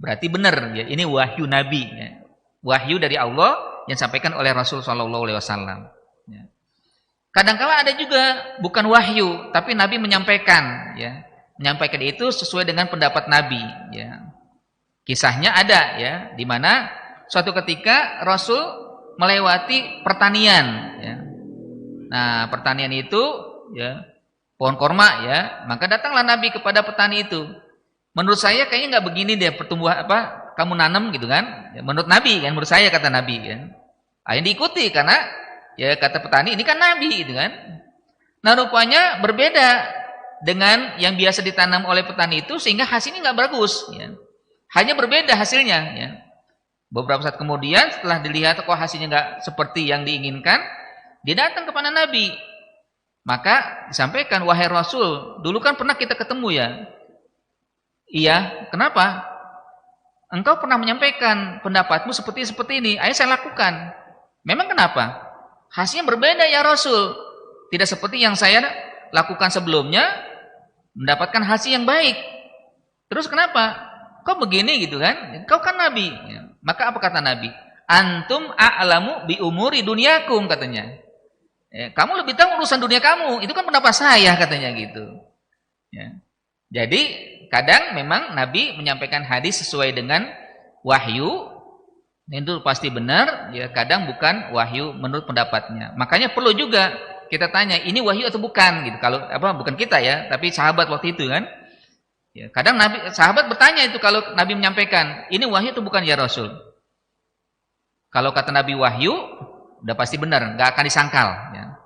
Berarti benar, ya. Ini wahyu Nabi, ya. Wahyu dari Allah yang disampaikan oleh Rasul Shallallahu Alaihi Wasallam. Ya. Kadangkala ada juga bukan wahyu, tapi Nabi menyampaikan, ya. Menyampaikan itu sesuai dengan pendapat Nabi, ya. Kisahnya ada, ya, di mana suatu ketika Rasul melewati pertanian, ya. Nah, pertanian itu, ya, pohon korma, ya. Maka datanglah Nabi kepada petani itu. Menurut saya kayaknya nggak begini deh pertumbuhan apa kamu nanam gitu kan? Ya, menurut Nabi kan, menurut saya kata Nabi, ya. Akhirnya diikuti karena ya kata petani ini kan Nabi gitu kan. Nah, rupanya berbeda dengan yang biasa ditanam oleh petani itu sehingga hasilnya nggak bagus, ya. Hanya berbeda hasilnya, ya. Beberapa saat kemudian setelah dilihat kok hasilnya nggak seperti yang diinginkan, dia datang kepada Nabi. Maka disampaikan, wahai Rasul, dulu kan pernah kita ketemu, ya. Iya, kenapa? Engkau pernah menyampaikan pendapatmu seperti ini. Ayo saya lakukan. Memang kenapa? Hasilnya berbeda ya Rasul. Tidak seperti yang saya lakukan sebelumnya, mendapatkan hasil yang baik. Terus kenapa? Kau begini gitu kan? Kau kan Nabi. Ya. Maka apa kata Nabi? Antum a'lamu bi umuri dunyakum, katanya. Ya, kamu lebih tahu urusan dunia kamu. Itu kan pendapat saya, katanya gitu. Ya. Jadi kadang memang Nabi menyampaikan hadis sesuai dengan wahyu. Itu pasti benar. Ya, kadang bukan wahyu menurut pendapatnya. Makanya perlu juga kita tanya, ini wahyu atau bukan? Gitu. Kalau bukan kita ya, tapi sahabat waktu itu kan. Ya, kadang sahabat bertanya itu kalau Nabi menyampaikan, ini wahyu atau bukan ya Rasul? Kalau kata Nabi wahyu, udah pasti benar, nggak akan disangkal. Ya.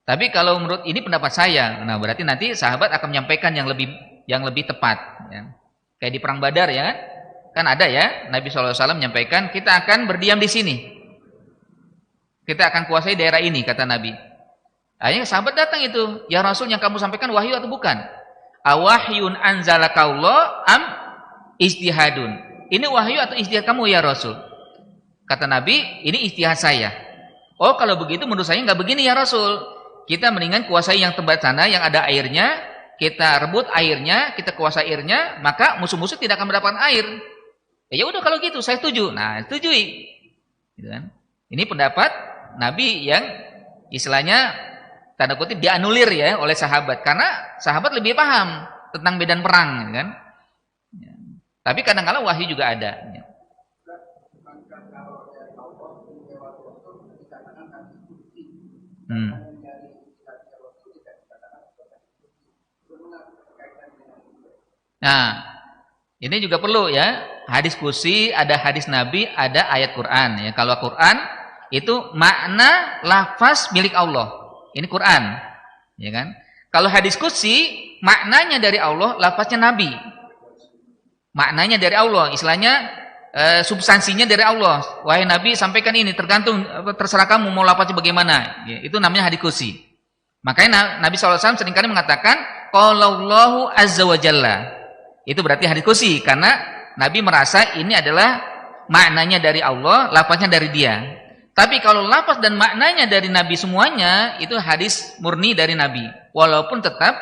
Tapi kalau menurut ini pendapat saya, nah berarti nanti sahabat akan menyampaikan yang lebih tepat. Ya. Kayak di perang Badar ya, kan ada ya Nabi SAW menyampaikan kita akan berdiam di sini, kita akan kuasai daerah ini kata Nabi. Akhirnya sahabat datang itu, ya Rasul yang kamu sampaikan wahyu atau bukan? Awahyun anzalakallah am ijtihadun. Ini wahyu atau ijtihad kamu ya Rasul? Kata Nabi, ini ijtihad saya. Oh kalau begitu menurut saya nggak begini ya Rasul. Kita mendingan kuasai yang tempat sana yang ada airnya, kita rebut airnya, kita kuasai airnya, maka musuh-musuh tidak akan mendapatkan air. Ya udah kalau gitu saya setuju. Nah setujui. Gitu kan? Ini pendapat Nabi yang istilahnya tanda kutip dianulir ya oleh sahabat karena sahabat lebih paham tentang medan perang, gitu kan? Ya. Tapi kadang-kadang wahyu juga ada. Ya. Nah, ini juga perlu ya. Hadis kursi, ada hadis Nabi, ada ayat Quran. Ya, kalau Quran itu makna lafaz milik Allah. Ini Quran, ya kan? Kalau hadis qudsi maknanya dari Allah, lafaznya Nabi. Maknanya dari Allah, istilahnya substansinya dari Allah. Wahai Nabi, sampaikan ini, tergantung terserah kamu mau lafaznya bagaimana. Ya, itu namanya hadis qudsi. Makanya Nabi SAW seringkali mengatakan qalallahu azza wa jalla. Itu berarti hadis qudsi karena Nabi merasa ini adalah maknanya dari Allah, lafaznya dari Dia. Tapi kalau lafaz dan maknanya dari Nabi semuanya, itu hadis murni dari Nabi. Walaupun tetap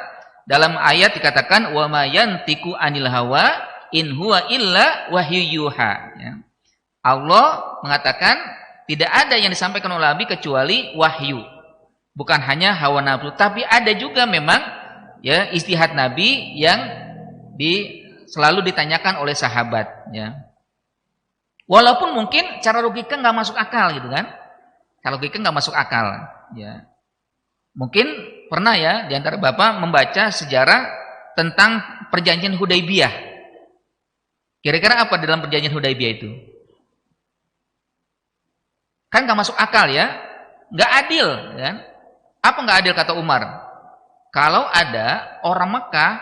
dalam ayat dikatakan wa ma yantiqu anil hawa in huwa illa wahyu yuha. Ya. Allah mengatakan tidak ada yang disampaikan oleh Nabi kecuali wahyu. Bukan hanya hawa nafsu, tapi ada juga memang ya ijtihad Nabi yang selalu ditanyakan oleh sahabat. Ya. Walaupun mungkin cara logika nggak masuk akal gitu kan, cara logika nggak masuk akal. Ya. Mungkin pernah ya di antara bapak membaca sejarah tentang perjanjian Hudaibiyah. Kira-kira apa dalam perjanjian Hudaibiyah itu? Kan gak masuk akal ya, gak adil kan? Apa gak adil kata Umar? Kalau ada orang Mekah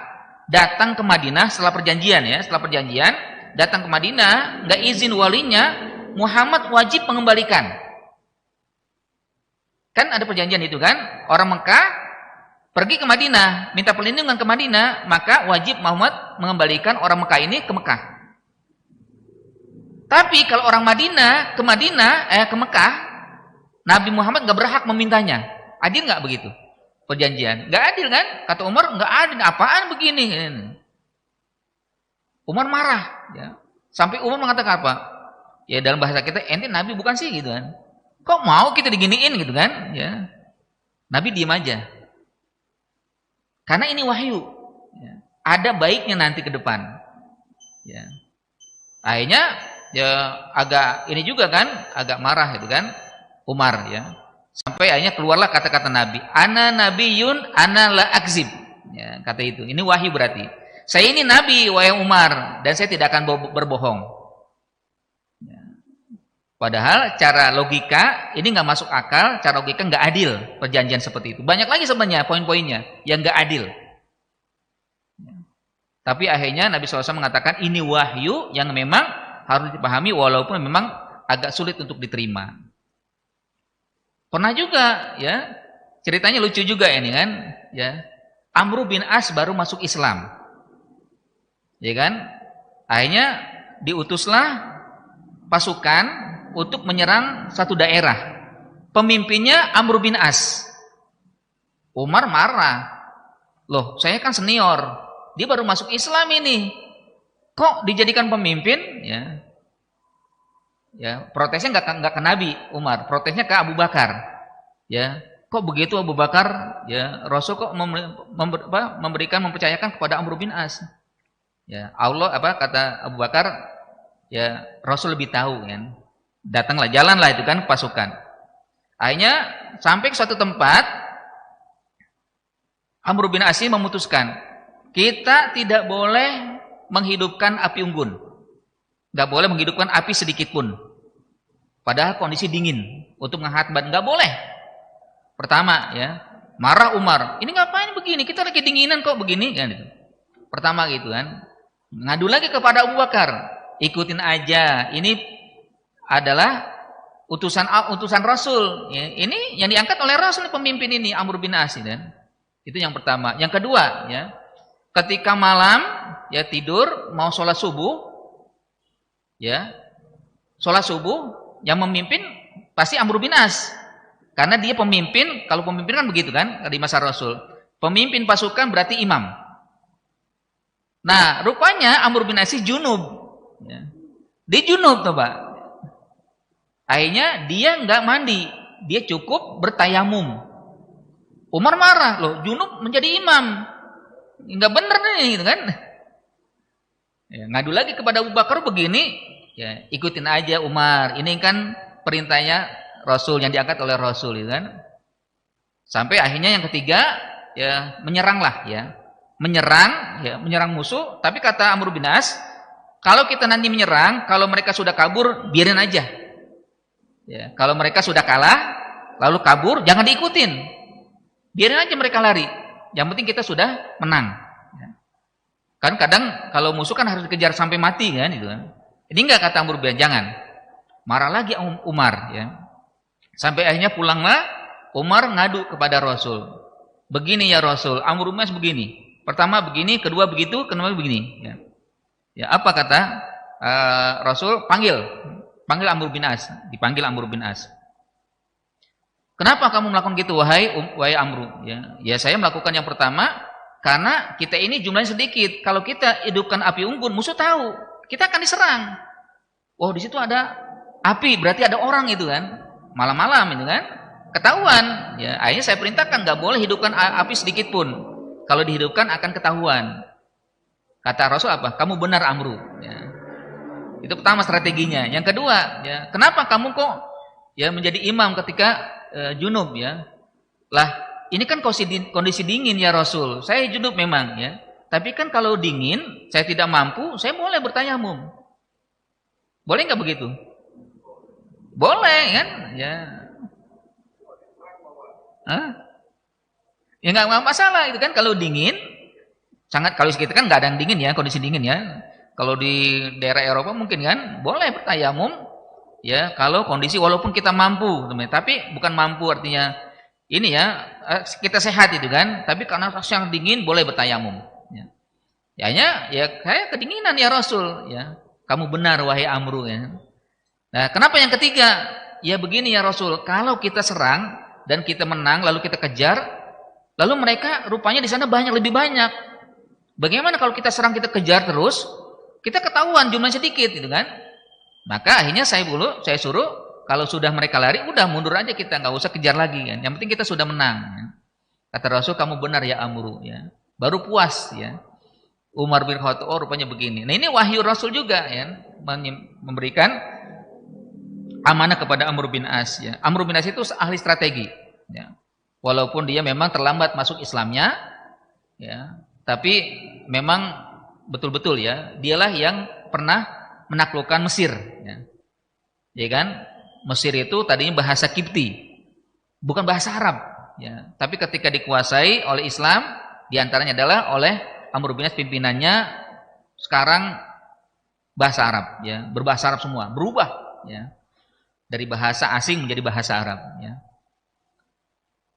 datang ke Madinah setelah perjanjian ya, datang ke Madinah, gak izin walinya, Muhammad wajib mengembalikan. Kan ada perjanjian itu kan, orang Mekah pergi ke Madinah, minta perlindungan ke Madinah, maka wajib Muhammad mengembalikan orang Mekah ini ke Mekah. Tapi kalau orang Madinah ke Mekah, Nabi Muhammad nggak berhak memintanya. Adil nggak begitu? Perjanjian nggak adil kan? Kata Umar nggak adil, apaan begini? Umar marah, ya. Sampai Umar mengatakan apa? Ya dalam bahasa kita, ente Nabi bukan sih gitu kan? Kok mau kita diginiin gitu kan? Ya. Nabi diam aja. Karena ini wahyu, ya. Ada baiknya nanti ke depan. Ya. Akhirnya ya agak ini juga kan, agak marah itu kan Umar ya. Sampai akhirnya keluarlah kata-kata Nabi, ana nabiyun ana la akzib. Ya, kata itu. Ini wahyu berarti. Saya ini nabi wahai Umar dan saya tidak akan berbohong. Ya. Padahal cara logika ini nggak masuk akal, cara logika nggak adil perjanjian seperti itu. Banyak lagi sebenarnya poin-poinnya yang nggak adil. Ya. Tapi akhirnya Nabi SAW mengatakan ini wahyu yang memang harus dipahami walaupun memang agak sulit untuk diterima. Pernah juga ya, ceritanya lucu juga ini kan, ya. Amr bin As baru masuk Islam. Ya kan? Akhirnya diutuslah pasukan untuk menyerang satu daerah. Pemimpinnya Amr bin As. Umar marah. Loh, saya kan senior. Dia baru masuk Islam ini. Kok dijadikan pemimpin? Ya, protesnya nggak ke Nabi Umar, protesnya ke Abu Bakar. Ya, kok begitu Abu Bakar? Ya, Rasul kok mempercayakan kepada Amr bin As. Ya, Allah kata Abu Bakar? Ya, Rasul lebih tahu kan. Datanglah, jalanlah itu kan pasukan. Akhirnya sampai ke suatu tempat, Amr bin As memutuskan, kita tidak boleh menghidupkan api unggun. Gak boleh menghidupkan api sedikit pun. Padahal kondisi dingin. Untuk menghangat ban gak boleh. Pertama ya, marah Umar. Ini ngapain begini? Kita lagi dinginan kok begini kan itu. Pertama gitu kan. Ngadu lagi kepada Abu Bakar. Ikutin aja. Ini adalah utusan Rasul. Ya, ini yang diangkat oleh Rasul pemimpin ini Amr bin As kan. Itu yang pertama. Yang kedua ya, ketika malam ya tidur mau sholat subuh, ya sholat subuh yang memimpin pasti Amr bin As, karena dia pemimpin. Kalau pemimpin kan begitu kan di masa Rasul, pemimpin pasukan berarti imam. Nah rupanya Amr bin As junub, ya. Dia junub tuh Pak. Akhirnya dia nggak mandi, dia cukup bertayamum. Umar marah, loh junub menjadi imam, nggak bener nih gitu kan. Ya, ngadu lagi kepada Abu Bakar begini, ya ikutin aja Umar. Ini kan perintahnya Rasul yang diangkat oleh Rasul, gitu kan. Sampai akhirnya yang ketiga, ya menyeranglah, ya menyerang musuh. Tapi kata Amr bin As, kalau kita nanti menyerang, kalau mereka sudah kabur, biarin aja. Ya, kalau mereka sudah kalah, lalu kabur, jangan diikutin, biarin aja mereka lari. Yang penting kita sudah menang. Kan kadang kalau musuh kan harus dikejar sampai mati kan itu kan. Ini enggak kata Amr bin, jangan. Marah lagi Umar ya. Sampai akhirnya pulanglah Umar ngadu kepada Rasul. Begini ya Rasul, Amr bin As begini. Pertama begini, kedua begitu, kedua begini ya. Ya apa kata Rasul? Panggil Amr bin As, dipanggil Amr bin As. Kenapa kamu melakukan gitu wahai Amr? Ya saya melakukan yang pertama karena kita ini jumlahnya sedikit. Kalau kita hidupkan api unggun, musuh tahu, kita akan diserang. Oh, di situ ada api, berarti ada orang itu kan. Malam-malam itu kan, ketahuan. Ya, akhirnya saya perintahkan nggak boleh hidupkan api sedikit pun. Kalau dihidupkan akan ketahuan. Kata Rasul apa? Kamu benar Amru. Ya. Itu pertama strateginya. Yang kedua, ya, kenapa kamu kok ya menjadi imam ketika junub ya? Lah, ini kan kondisi dingin ya Rasul. Saya junub memang ya. Tapi kan kalau dingin, saya tidak mampu, saya boleh bertayamum. Boleh nggak begitu? Boleh kan? Ya. Hah? Ya nggak masalah itu kan kalau dingin. Sangat kalau kita kan nggak ada yang dingin ya, kondisi dingin ya. Kalau di daerah Eropa mungkin kan boleh bertayamum ya kalau kondisi walaupun kita mampu, tapi bukan mampu artinya ini ya kita sehat itu kan, tapi karena yang dingin boleh bertayamum. Ya, ya kayak kedinginan ya Rasul ya. Kamu benar wahai Amru ya. Nah, kenapa yang ketiga? Ya begini ya Rasul, kalau kita serang dan kita menang lalu kita kejar, lalu mereka rupanya di sana lebih banyak. Bagaimana kalau kita serang, kita kejar terus, kita ketahuan jumlahnya sedikit gitu kan? Maka akhirnya saya suruh kalau sudah mereka lari, udah mundur aja kita, nggak usah kejar lagi kan. Yang penting kita sudah menang. Ya. Kata Rasul, kamu benar ya Amru ya. Baru puas ya. Umar bin Khattab rupanya begini. Nah, ini wahyu Rasul juga ya, memberikan amanah kepada Amr bin As ya. Amr bin As itu ahli strategi ya. Walaupun dia memang terlambat masuk Islamnya ya. Tapi memang betul-betul ya, dialah yang pernah menaklukkan Mesir ya. Ya kan? Mesir itu tadinya bahasa Kipti, bukan bahasa Arab ya. Tapi ketika dikuasai oleh Islam, diantaranya adalah oleh Amr bin As pimpinannya, sekarang bahasa Arab ya, berbahasa Arab semua, berubah ya. Dari bahasa asing menjadi bahasa Arab ya.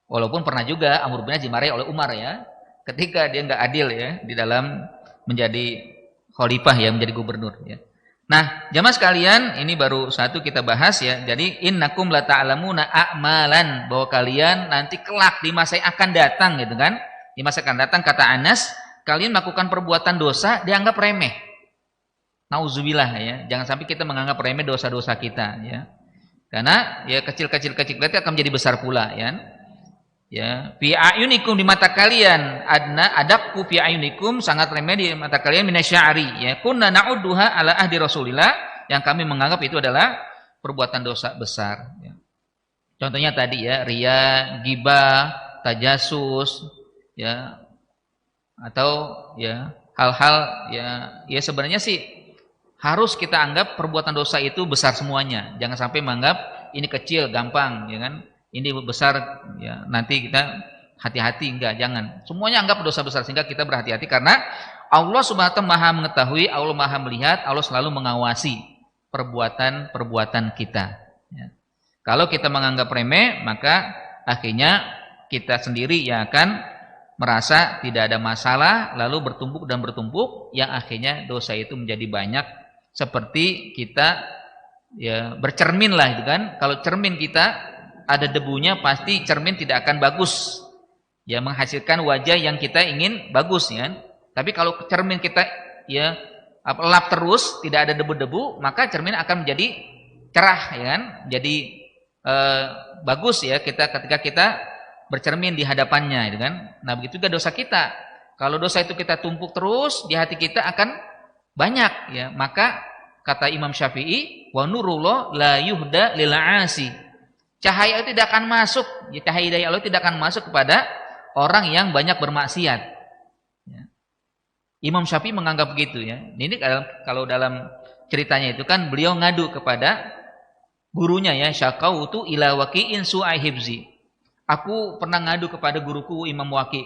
Walaupun pernah juga Amr bin As dimarahi oleh Umar ya, ketika dia nggak adil ya di dalam menjadi khalifah ya, menjadi gubernur ya. Nah, jamaah sekalian, ini baru satu kita bahas ya. Jadi innakum la ta'lamuna a'malan, bahwa kalian nanti kelak di masa yang akan datang gitu kan. Di masa akan datang kata Anas, kalian melakukan perbuatan dosa dianggap remeh. Nauzubillah ya. Jangan sampai kita menganggap remeh dosa-dosa kita ya. Karena ya kecil-kecil itu akan menjadi besar pula ya. Ya, fi ayunikum di mata kalian adakku fi ayunikum sangat remeh di mata kalian minasya'ri ya. Kunna na'udduha ala ahdi Rasulillah, yang kami menganggap itu adalah perbuatan dosa besar ya. Contohnya tadi ya, riya, ghibah, tajasus ya, atau ya hal-hal ya sebenarnya sih harus kita anggap perbuatan dosa itu besar semuanya. Jangan sampai menganggap ini kecil, gampang ya kan. Ini besar ya, nanti kita hati-hati, enggak, jangan. Semuanya anggap dosa besar sehingga kita berhati-hati karena Allah Subhanahu wa taala Maha mengetahui, Allah Maha melihat, Allah selalu mengawasi perbuatan-perbuatan kita ya. Kalau kita menganggap remeh, maka akhirnya kita sendiri yang akan merasa tidak ada masalah, lalu bertumpuk dan bertumpuk, yang akhirnya dosa itu menjadi banyak. Seperti kita ya bercermin lah itu kan. Kalau cermin kita ada debunya, pasti cermin tidak akan bagus ya, menghasilkan wajah yang kita ingin bagus ya. Tapi kalau cermin kita ya lap terus, tidak ada debu-debu, maka cermin akan menjadi cerah ya kan, jadi bagus ya kita ketika kita bercermin di hadapannya gitu kan. Nah, begitu juga dosa kita. Kalau dosa itu kita tumpuk terus di hati kita akan banyak ya. Maka kata Imam Syafi'i, wa nurullah la yuhda lil 'asi. Cahaya itu tidak akan masuk, cahaya hidayah Allah tidak akan masuk kepada orang yang banyak bermaksiat. Ya. Imam Syafi'i menganggap begitu ya. Ini kalau dalam ceritanya itu kan beliau ngadu kepada gurunya ya, syaqautu ila waqi'in su'ai hifzi. Aku pernah ngadu kepada guruku Imam Waqi'.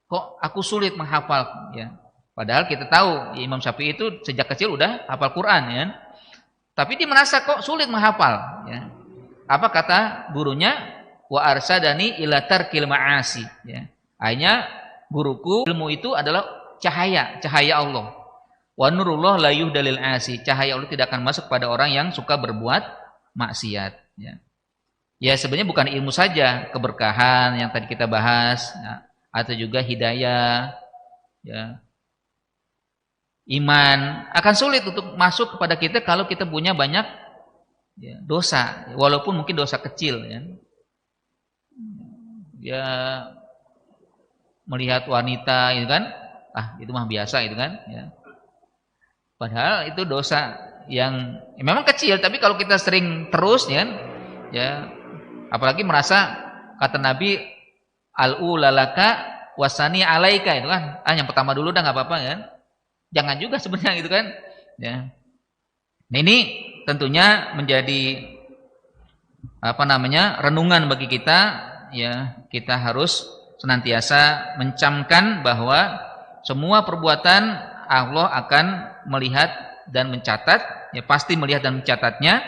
Kok aku sulit menghafal ya. Padahal kita tahu ya, Imam Syafi'i itu sejak kecil udah hafal Quran ya. Tapi dia merasa kok sulit menghafal ya. Apa kata gurunya? Wa arsadani ila tarkil ma'asi ya. Akhirnya guruku, ilmu itu adalah cahaya Allah. Wa nurullah la yuhdalil 'asi. Cahaya Allah tidak akan masuk pada orang yang suka berbuat maksiat ya. Ya sebenarnya bukan ilmu saja, keberkahan yang tadi kita bahas ya, atau juga hidayah ya. Iman akan sulit untuk masuk kepada kita kalau kita punya banyak ya, dosa, walaupun mungkin dosa kecil ya. Ya melihat wanita itu kan, itu mah biasa itu kan ya. Padahal itu dosa yang memang kecil, tapi kalau kita sering terus ya apalagi merasa kata Nabi al-ulalaka wasani alaika itu kan. Yang pertama dulu udah nggak apa-apa kan. Jangan juga sebenarnya gitu kan. Ya. Nah, ini tentunya menjadi renungan bagi kita, ya. Kita harus senantiasa mencamkan bahwa semua perbuatan Allah akan melihat dan mencatat, ya pasti melihat dan mencatatnya,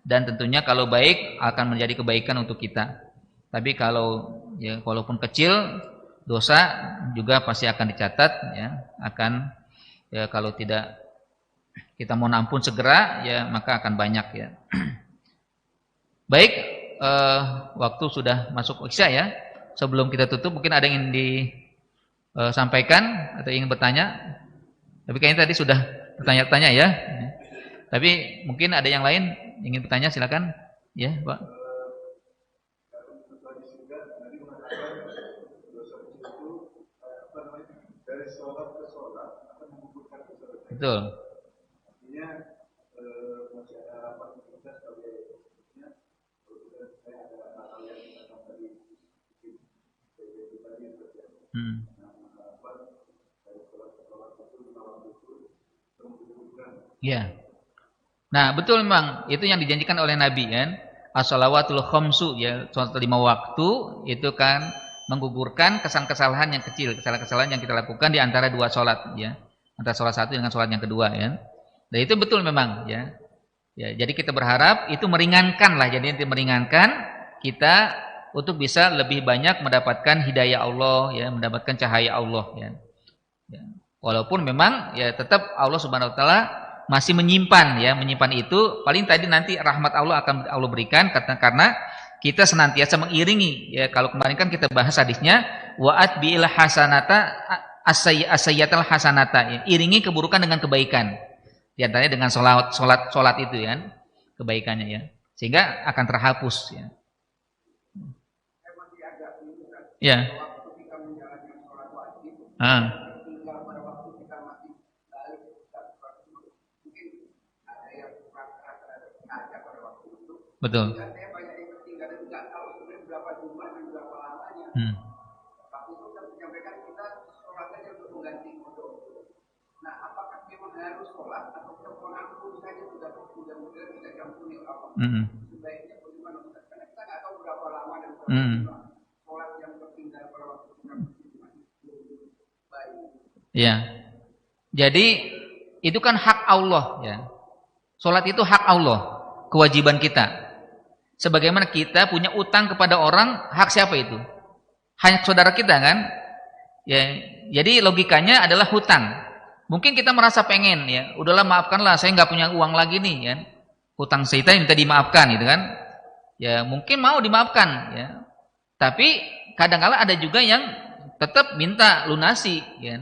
dan tentunya kalau baik akan menjadi kebaikan untuk kita. Tapi kalau ya walaupun kecil dosa juga pasti akan dicatat, ya akan ya kalau tidak kita mau ampun segera ya maka akan banyak ya. Baik, waktu sudah masuk Isya ya. Sebelum kita tutup mungkin ada yang ingin disampaikan atau ingin bertanya. Tapi kayaknya tadi sudah bertanya-tanya ya. Tapi mungkin ada yang lain ingin bertanya, silakan. Ya, Pak. Betul. Ya. Nah, betul memang itu yang dijanjikan oleh Nabi kan. As-shalawatul khamsu ya, salat 5 waktu itu kan menggugurkan kesalahan yang kecil, kesalahan-kesalahan yang kita lakukan di antara dua salat ya. Antara salat satu dengan salat yang kedua ya. Dan itu betul memang ya. Ya, jadi kita berharap itu meringankan lah, jadi itu meringankan kita untuk bisa lebih banyak mendapatkan hidayah Allah ya, mendapatkan cahaya Allah ya. Ya. Walaupun memang ya tetap Allah Subhanahu wa taala masih menyimpan itu paling tadi nanti rahmat Allah akan Allah berikan karena kita senantiasa mengiringi ya. Kalau kemarin kan kita bahas hadisnya wa'at bil hasanata asayyatal hasanata ya. Iringi keburukan dengan kebaikan. Di antaranya dengan salat itu ya. Kebaikannya ya. Sehingga akan terhapus ya. Ya. Betul. Ya. Jadi itu kan hak Allah ya. Salat itu hak Allah, kewajiban kita. Sebagaimana kita punya utang kepada orang, hak siapa itu? Hanya saudara kita kan? Ya, jadi logikanya adalah hutang. Mungkin kita merasa pengen ya, udahlah maafkanlah, saya nggak punya uang lagi nih ya. Hutang saya minta dimaafkan gitu kan? Ya, mungkin mau dimaafkan ya. Tapi kadang-kala ada juga yang tetap minta lunasi ya.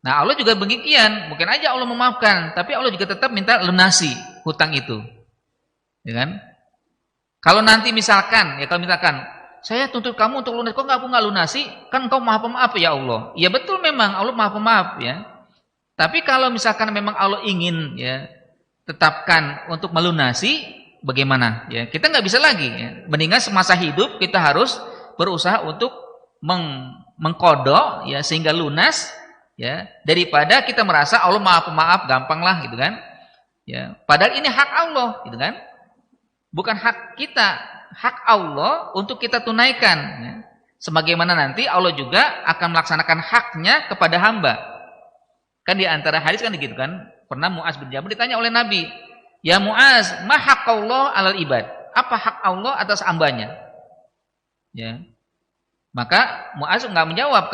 Nah, Allah juga demikian, mungkin aja Allah memaafkan, tapi Allah juga tetap minta lunasi hutang itu. Ya kan? Kalau nanti misalkan saya tuntut kamu untuk lunas, kok nggak lunasi? Kan engkau maha pemaaf ya Allah. Ya betul memang Allah maha pemaaf ya. Tapi kalau misalkan memang Allah ingin ya tetapkan untuk melunasi, bagaimana? Ya kita nggak bisa lagi. Ya. Mendingan semasa hidup kita harus berusaha untuk mengkodok ya sehingga lunas ya daripada kita merasa Allah maha pemaaf, gampang lah gitu kan? Ya padahal ini hak Allah gitu kan? Bukan hak kita, hak Allah untuk kita tunaikan. Ya. Sebagaimana nanti Allah juga akan melaksanakan haknya kepada hamba. Kan di antara hadis kan begitu kan. Pernah Mu'az bin Jabal ditanya oleh Nabi, ya Mu'az, ma haqqallah alal ibad? Apa hak Allah atas hambanya? Ya. Maka Mu'az enggak menjawab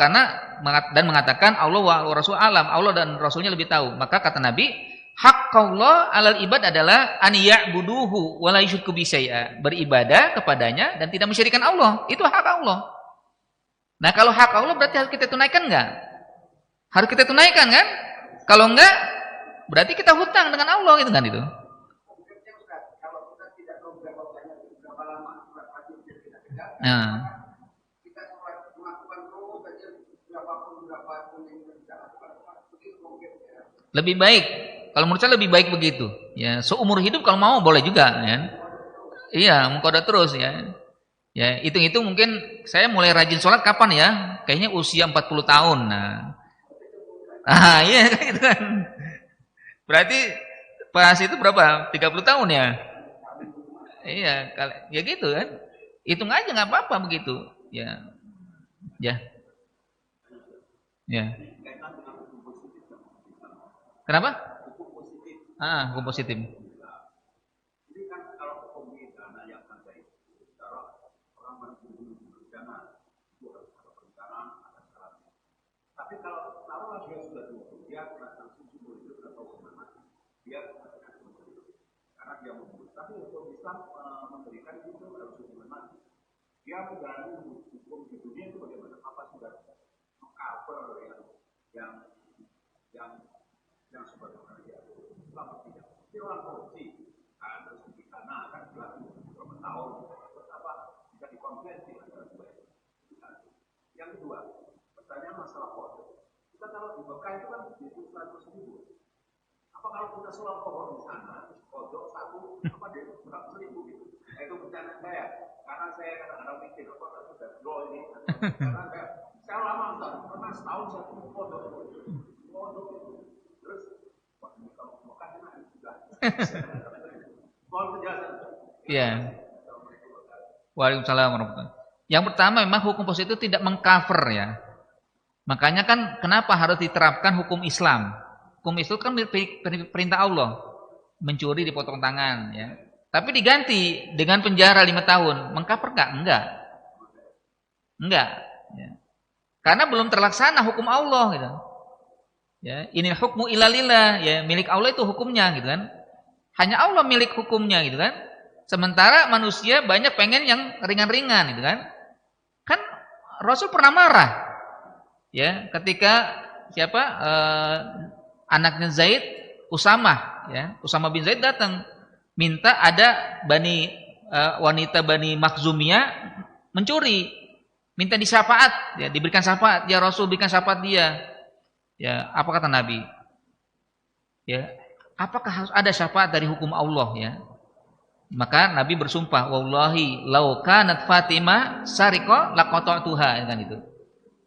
dan mengatakan Allah wa Rasul alam, Allah dan Rasulnya lebih tahu. Maka kata Nabi, haqqallah alal ibad adalah an ya'buduhu wa la yusyriku bihi syai'a, beribadah kepadanya dan tidak mensyirikkan Allah. Itu hak Allah. Nah, kalau hak Allah berarti harus kita tunaikan enggak? Harus kita tunaikan kan? Kalau enggak, berarti kita hutang dengan Allah gitu kan itu. Nah. Lebih baik. Kalau menurut saya lebih baik begitu. Ya, seumur hidup kalau mau boleh juga, ya. Iya, mengkoda terus ya. Ya, hitung-hitung mungkin saya mulai rajin sholat kapan ya? Kayaknya usia 40 tahun. Iya gitu kan. Berarti pas itu berapa? 30 tahun ya? Iya, ya gitu kan. Hitung aja nggak apa-apa begitu. Ya. Ya. Ya. Kenapa? Hukum positif. Tapi kalau taruhlah dia sudah dulu, dia langsung subur itu atau kemana, dia karena dia membunuh. Tapi untuk Islam memberikan itu harus hukuman mati. Dia menjalani hukum di dunia itu bagaimana? Apa sudah cover yang sebagaimana dia Islam tidak? Dia orang korupsi, terus di sana kan berlaku berapa tahun, terus apa bisa dikonvensi antara dua. Yang kedua, pertanyaan masalah foto. Kita kalau di Mekah itu kan itu 100.000. Apa kalau kita sholat pohon di sana, pojok satu, apa dia 100.000 gitu? Nah, itu pertanyaan saya. Karena saya kadang-kadang mikir, apa sudah draw ini? Karena saya lama pernah setahun satu pojok itu. Terus, kalau Mekah itu sudah. Mohon penjelasan. Iya. Waalaikumsalam warahmatullahi. Yang pertama memang hukum positif itu tidak mengcover ya. Makanya kan kenapa harus diterapkan hukum Islam? Hukum Islam kan perintah Allah. Mencuri dipotong tangan ya. Tapi diganti dengan penjara 5 tahun. Mengcover enggak? Enggak. Ya. Karena belum terlaksana hukum Allah gitu. Ya, inil hukmu illa lillah, ya, milik Allah itu hukumnya gitu kan. Hanya Allah milik hukumnya gitu kan. Sementara manusia banyak pengen yang ringan-ringan gitu kan. Kan Rasul pernah marah ya ketika anaknya Zaid, Usamah ya. Usamah bin Zaid datang minta ada wanita Bani Makhzumiyah mencuri, minta disyafaat ya, diberikan syafaat, ya Rasul berikan syafaat dia. Ya, apa kata Nabi? Ya, apakah harus ada syafaat dari hukum Allah ya? Maka Nabi bersumpah, wallahi lau kanat Fatimah sariqah laqata'tuha, kan itu.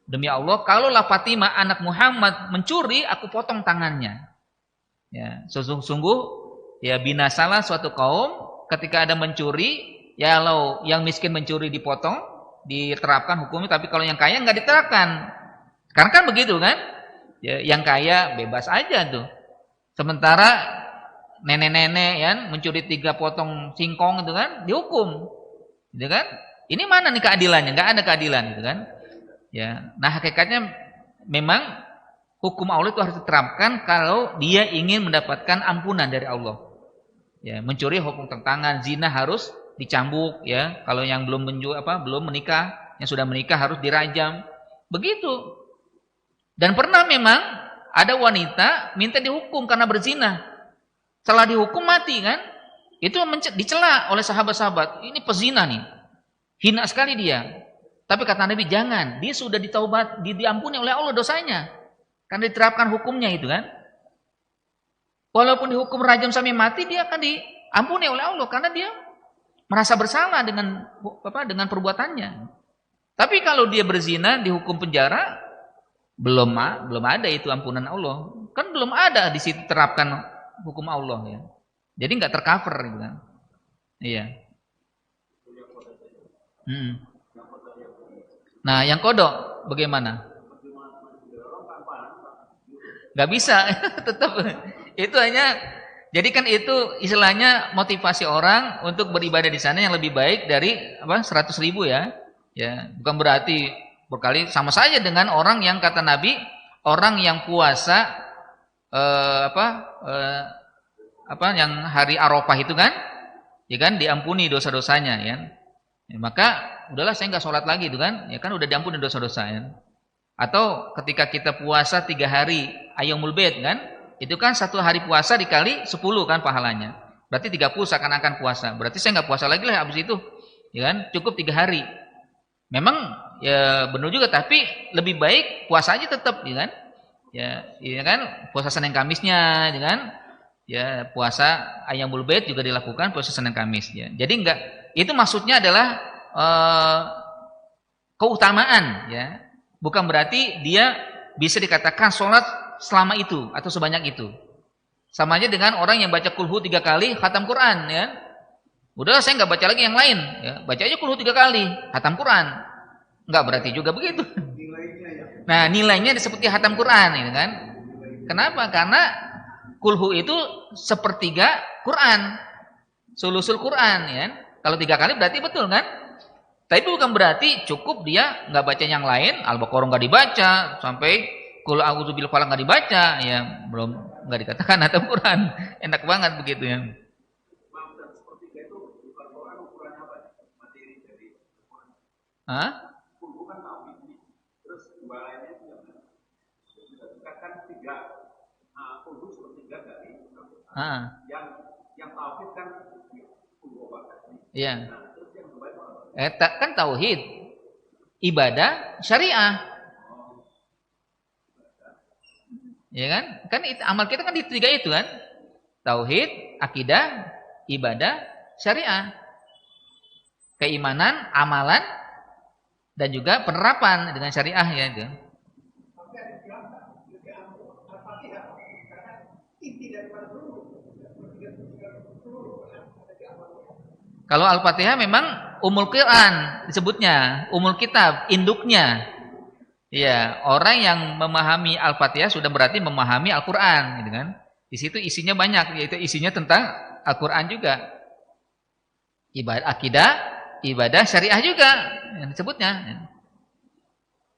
Demi Allah, kalaulah Fatimah anak Muhammad mencuri, aku potong tangannya. Ya, sungguh-sungguh ya binasalah suatu kaum ketika ada mencuri, ya kalau yang miskin mencuri dipotong, diterapkan hukumnya, tapi kalau yang kaya enggak diterapkan. Karena kan begitu kan? Ya, yang kaya bebas aja tuh. Sementara nenek-nenek ya mencuri 3 potong singkong itu kan dihukum, gitu kan? Ini mana nih keadilannya? Enggak ada keadilan gitu kan? Ya, nah hakikatnya memang hukum Allah itu harus diterapkan kalau dia ingin mendapatkan ampunan dari Allah. Ya, mencuri hukum tangan, zina harus dicambuk ya. Kalau yang belum menikah, yang sudah menikah harus dirajam. Begitu. Dan pernah memang ada wanita minta dihukum karena berzina. Setelah dihukum mati kan? Itu dicela oleh sahabat-sahabat. Ini pezina nih. Hina sekali dia. Tapi kata Nabi jangan. Dia sudah ditaubat, diampuni oleh Allah dosanya. Karena diterapkan hukumnya itu kan. Walaupun dihukum rajam sampai mati, dia akan diampuni oleh Allah. Karena dia merasa bersalah dengan perbuatannya. Tapi kalau dia berzina, dihukum penjara, belum ada itu ampunan Allah. Kan belum ada di situ terapkan hukum Allah ya. Jadi enggak tercover gitu kan. Iya. Nah, yang kodok bagaimana? Enggak bisa, tetap itu hanya jadi kan itu istilahnya motivasi orang untuk beribadah di sana yang lebih baik dari 100.000 ya. Ya, bukan berarti berkali sama saja dengan orang yang kata Nabi, orang yang puasa yang hari Arafah itu kan, ya kan diampuni dosa-dosanya ya. Ya, maka udahlah saya enggak sholat lagi itu kan, ya kan udah diampuni dosa-dosa ya. Atau ketika kita puasa 3 hari Ayyamul Bid kan, itu kan 1 hari puasa dikali 10 kan pahalanya. Berarti 30 seakan-akan puasa. Berarti saya enggak puasa lagi lah habis itu. Ya kan, cukup 3 hari. Memang ya benar juga, tapi lebih baik puasa aja tetap ya kan. Ya kan, puasa Senin Kamisnya ya kan. Ya, puasa Ayyamul Bid juga dilakukan puasa Senin Kamis ya. Jadi enggak, itu maksudnya adalah keutamaan, ya. Bukan berarti dia bisa dikatakan sholat selama itu atau sebanyak itu. Sama aja dengan orang yang baca kulhu 3 kali khatam Quran, ya. Udah saya nggak baca lagi yang lain, ya. Baca aja kulhu 3 kali khatam Quran. Nggak berarti juga begitu. Nah, nilainya seperti khatam Quran, ini kan. Kenapa? Karena kulhu itu sepertiga Quran, sulusul Quran, ya. Kalau 3 kali berarti betul kan? Tapi bukan berarti cukup dia nggak baca yang lain, Al-Baqarah nggak dibaca, sampai Qul a'udzu bil falaq nggak dibaca, ya belum nggak dikatakan khatam Quran. Enak banget begitu ya. Hah? Yang tauhid kan iya. Kan tauhid, ibadah, syariah. Ya kan? Kan amal kita kan di 3 itu kan? Tauhid, akidah, ibadah, syariah. Keimanan, amalan, dan juga penerapan dengan syariah, ya itu. Kalau Al-Fatihah memang umul Quran disebutnya, umul kitab, induknya. Ya, orang yang memahami Al-Fatihah sudah berarti memahami Al-Quran, gitu kan? Di situ isinya banyak, yaitu isinya tentang Al-Quran juga. Ibadah akidah, ibadah syariah juga yang disebutnya.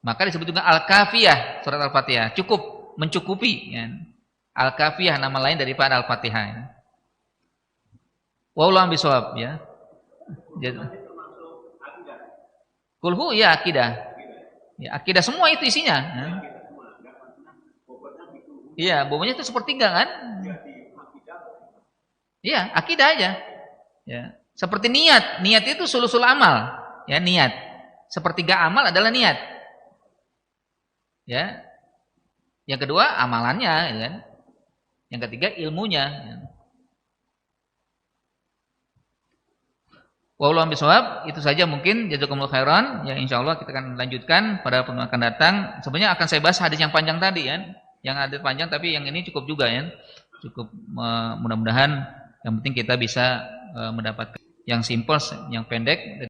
Maka disebut juga Al-Kafiyah surat Al-Fatihah, cukup, mencukupi. Ya. Al-Kafiyah nama lain daripada Al-Fatihah. Ya. Wallahu a'lam bishawab, ya. Kulhu ya akidah. Ya, akidah semua itu isinya. Iya, bobotnya itu sepertiga kan? Iya, akidah aja. Ya, seperti niat. Niat itu sulusul amal. Ya, niat. Sepertiga amal adalah niat. Ya. Yang kedua amalannya, ya kan? Yang ketiga ilmunya. Ya. Wallahu a'lam, itu saja mungkin, jazakumullah khairan. Ya insyaallah kita akan lanjutkan pada pertemuan akan datang. Sebenarnya akan saya bahas hadis yang panjang tadi ya. Yang hadis panjang tapi yang ini cukup juga ya. Cukup mudah-mudahan yang penting kita bisa mendapatkan yang simpel, yang pendek.